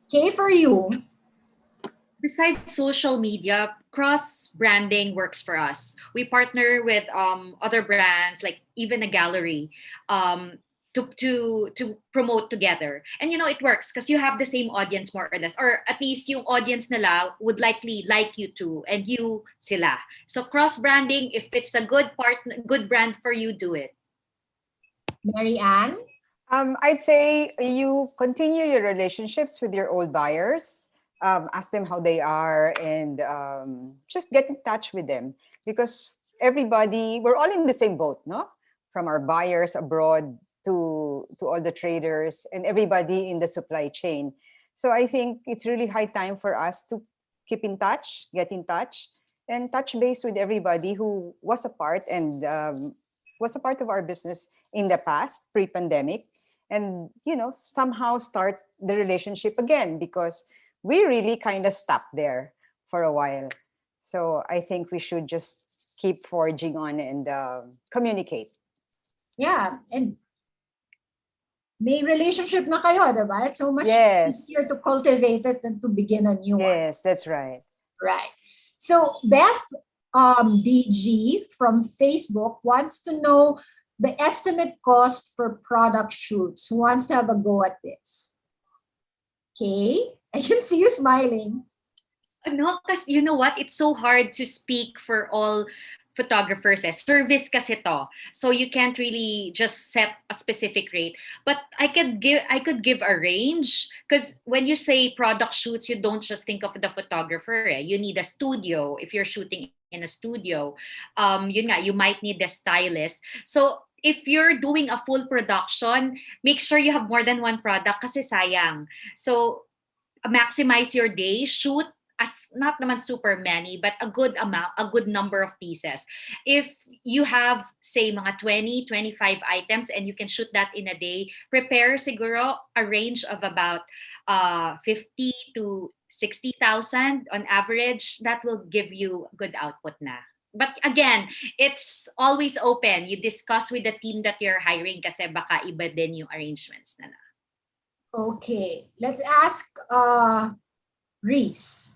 Okay, for you. Besides social media, cross-branding works for us. We partner with other brands, like even a gallery, to promote together. And it works because you have the same audience more or less, or at least yung audience nila would likely like you too, and you sila. So cross-branding, if it's a good brand for you, do it. Marianne? I'd say you continue your relationships with your old buyers. Ask them how they are and just get in touch with them because we're all in the same boat, no? From our buyers abroad to all the traders and everybody in the supply chain. So I think it's really high time for us to keep in touch, get in touch, and touch base with everybody who was a part of our business in the past, pre-pandemic, and somehow start the relationship again because we really kind of stopped there for a while. So I think we should just keep forging on and communicate. Yeah, and may relationship na kayo, diba? It's so much easier to cultivate it than to begin a new one. Yes, that's right. Right. So, Beth, DG from Facebook wants to know the estimate cost for product shoots. Who wants to have a go at this? Okay, I can see you smiling. No, because you know what? It's so hard to speak for all photographers. Service kasi to. So you can't really just set a specific rate. But I could give a range, because when you say product shoots, you don't just think of the photographer. You need a studio if you're shooting in a studio. Yun nga, you might need the stylist. So if you're doing a full production, make sure you have more than one product kasi sayang. So maximize your day, shoot as not naman super many, but a good amount, a good number of pieces. If you have, say, mga 20, 25 items and you can shoot that in a day, prepare siguro a range of about 50 to 60,000 on average. That will give you good output na. But again, it's always open. You discuss with the team that you're hiring kasi baka iba din yung arrangements na. Okay, let's ask Reese.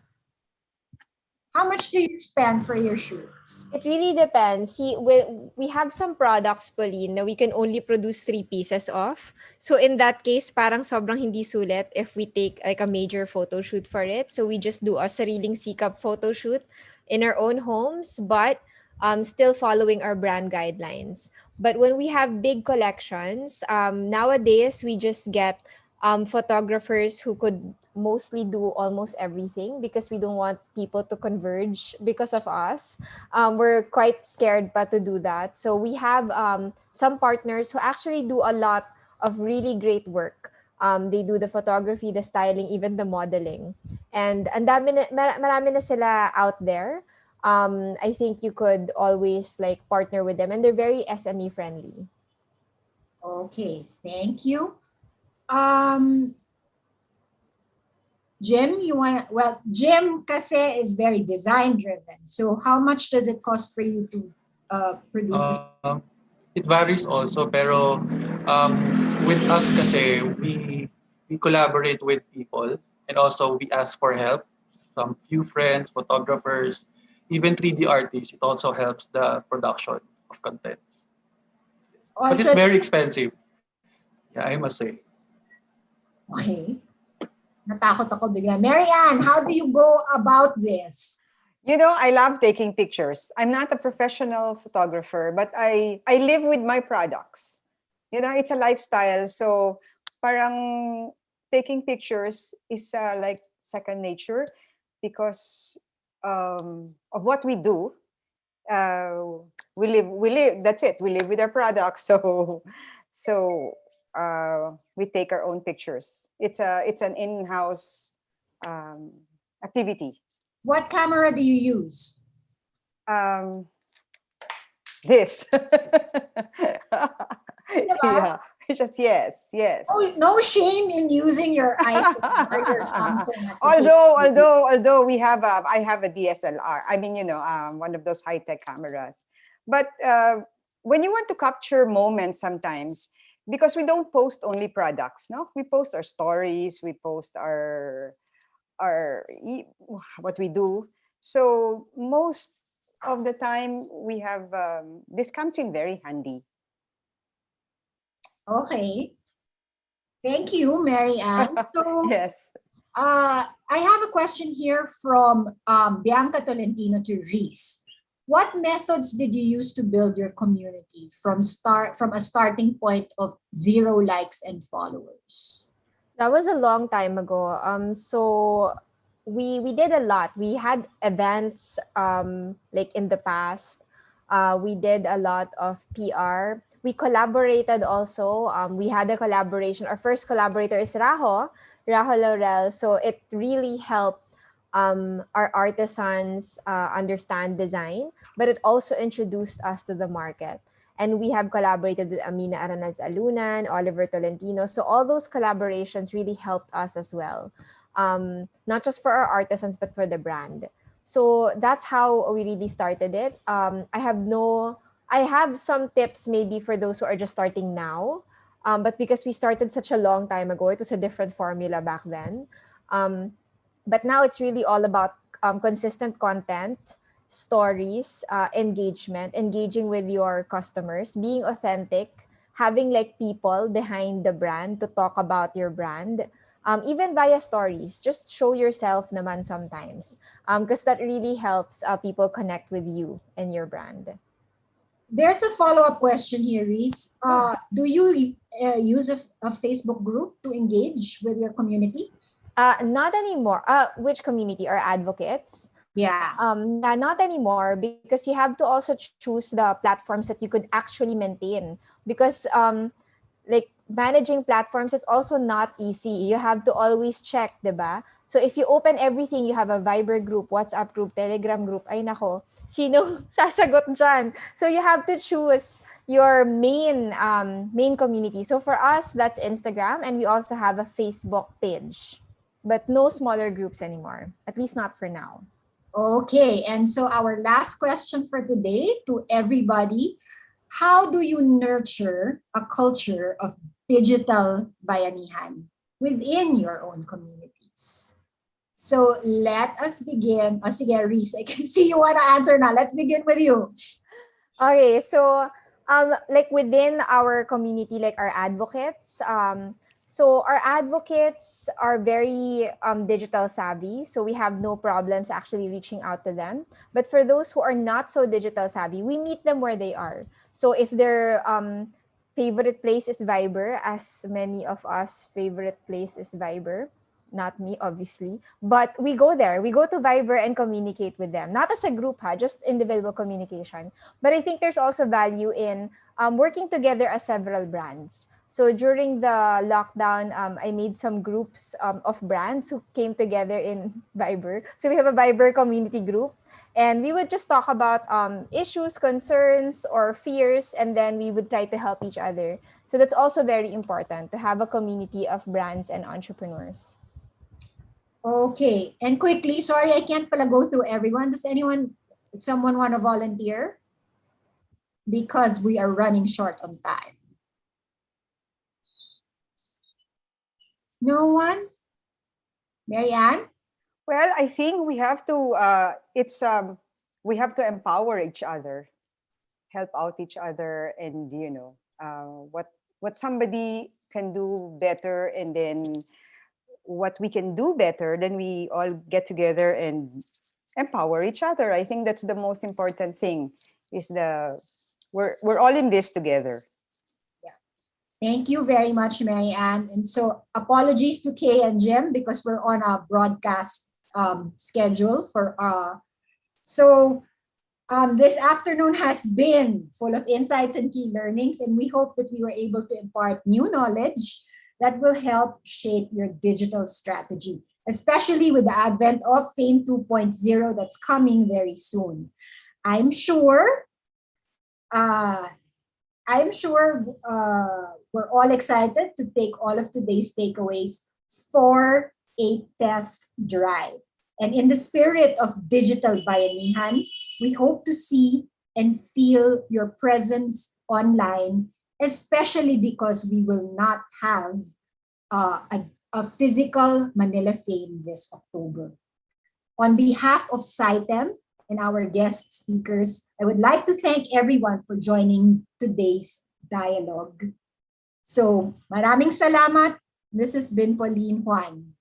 How much do you spend for your shoots? It really depends. See, we have some products, Pauline, na we can only produce 3 pieces of. So in that case, parang sobrang hindi sulit if we take like a major photo shoot for it. So we just do a sariling sikap photo shoot in our own homes, but still following our brand guidelines. But when we have big collections, nowadays we just get photographers who could mostly do almost everything because we don't want people to converge because of us. We're quite scared but to do that. So we have some partners who actually do a lot of really great work. They do the photography, the styling, even the modeling. And marami na sila out there. I think you could always like partner with them, and they're very SME friendly. Okay, thank you. Jim, Jim kasi is very design driven. So how much does it cost for you to produce a It varies also, pero with us kasi, we collaborate with people, and also we ask for help. Some few friends, photographers, even 3D artists. It also helps the production of content. But it's also? very expensive. Yeah, I must say. Okay. Natakot ako bigla. Marianne, how do you go about this? You know, I love taking pictures. I'm not a professional photographer, but I live with my products. You know, it's a lifestyle. So parang taking pictures is like second nature because of what we do. We live, that's it. We live with our products. So we take our own pictures. It's an in-house activity. What camera do you use? This. Diba? Yeah. Just yes. Oh, no shame in using your iPhone or your Samsung. Although I have a DSLR. I mean, you know, one of those high-tech cameras. But when you want to capture moments sometimes, because we don't post only products, no? We post our stories, we post our what we do. So most of the time we have this comes in very handy. Okay. Thank you, Marianne. So Yes. I have a question here from Bianca Tolentino to Reese. What methods did you use to build your community from a starting point of 0 likes and followers? That was a long time ago. So we did a lot. We had events like in the past. We did a lot of PR. We collaborated also. We had a collaboration. Our first collaborator is Raho Laurel. So it really helped our artisans understand design, but it also introduced us to the market. And we have collaborated with Amina Aranaz Alunan, Oliver Tolentino. So all those collaborations really helped us as well. Not just for our artisans, but for the brand. So that's how we really started it. I have some tips maybe for those who are just starting now. But because we started such a long time ago, it was a different formula back then. But now it's really all about consistent content, stories, engaging with your customers, being authentic, having like people behind the brand to talk about your brand. Even via stories, just show yourself naman sometimes, because that really helps people connect with you and your brand. There's a follow-up question here, Reese. Do you use a Facebook group to engage with your community? Not anymore. Which community? Or advocates? Yeah. Yeah, not anymore, because you have to also choose the platforms that you could actually maintain. Because like managing platforms, it's also not easy. You have to always check, diba? So if you open everything, you have a Viber group, WhatsApp group, Telegram group. Ay nako, sino sasagot dyan? So you have to choose your main community. So for us, that's Instagram, and we also have a Facebook page. But no smaller groups anymore, at least not for now. Okay, and so our last question for today to everybody, how do you nurture a culture of digital bayanihan within your own communities? So let us begin. Oh, sige, Reese, I can see you want to answer now. Let's begin with you. Okay, so like within our community, like our advocates, so our advocates are very digital savvy, so we have no problems actually reaching out to them. But for those who are not so digital savvy, we meet them where they are. So if their favorite place is Viber, as many of us favorite place is Viber, not me obviously, but we go there. We go to Viber and communicate with them, not as a group, just individual communication. But I think there's also value in working together as several brands. So during the lockdown, I made some groups of brands who came together in Viber. So we have a Viber community group, and we would just talk about issues, concerns, or fears, and then we would try to help each other. So that's also very important, to have a community of brands and entrepreneurs. Okay, and quickly, sorry, I can't pala go through everyone. Does someone want to volunteer? Because we are running short on time. No one? Marianne? Well, I think we have to. We have to empower each other, help out each other, and what somebody can do better, and then what we can do better. Then we all get together and empower each other. I think that's the most important thing. We're all in this together. Thank you very much, Marianne. And so apologies to Kay and Jim because we're on a broadcast schedule for this afternoon has been full of insights and key learnings, and we hope that we were able to impart new knowledge that will help shape your digital strategy, especially with the advent of Fame 2.0 that's coming very soon. I'm sure we're all excited to take all of today's takeaways for a test drive. And in the spirit of digital bayanihan, we hope to see and feel your presence online, especially because we will not have a physical Manila Fame this October. On behalf of SciTem and our guest speakers, I would like to thank everyone for joining today's dialogue. So, maraming salamat. This has been Pauline Juan.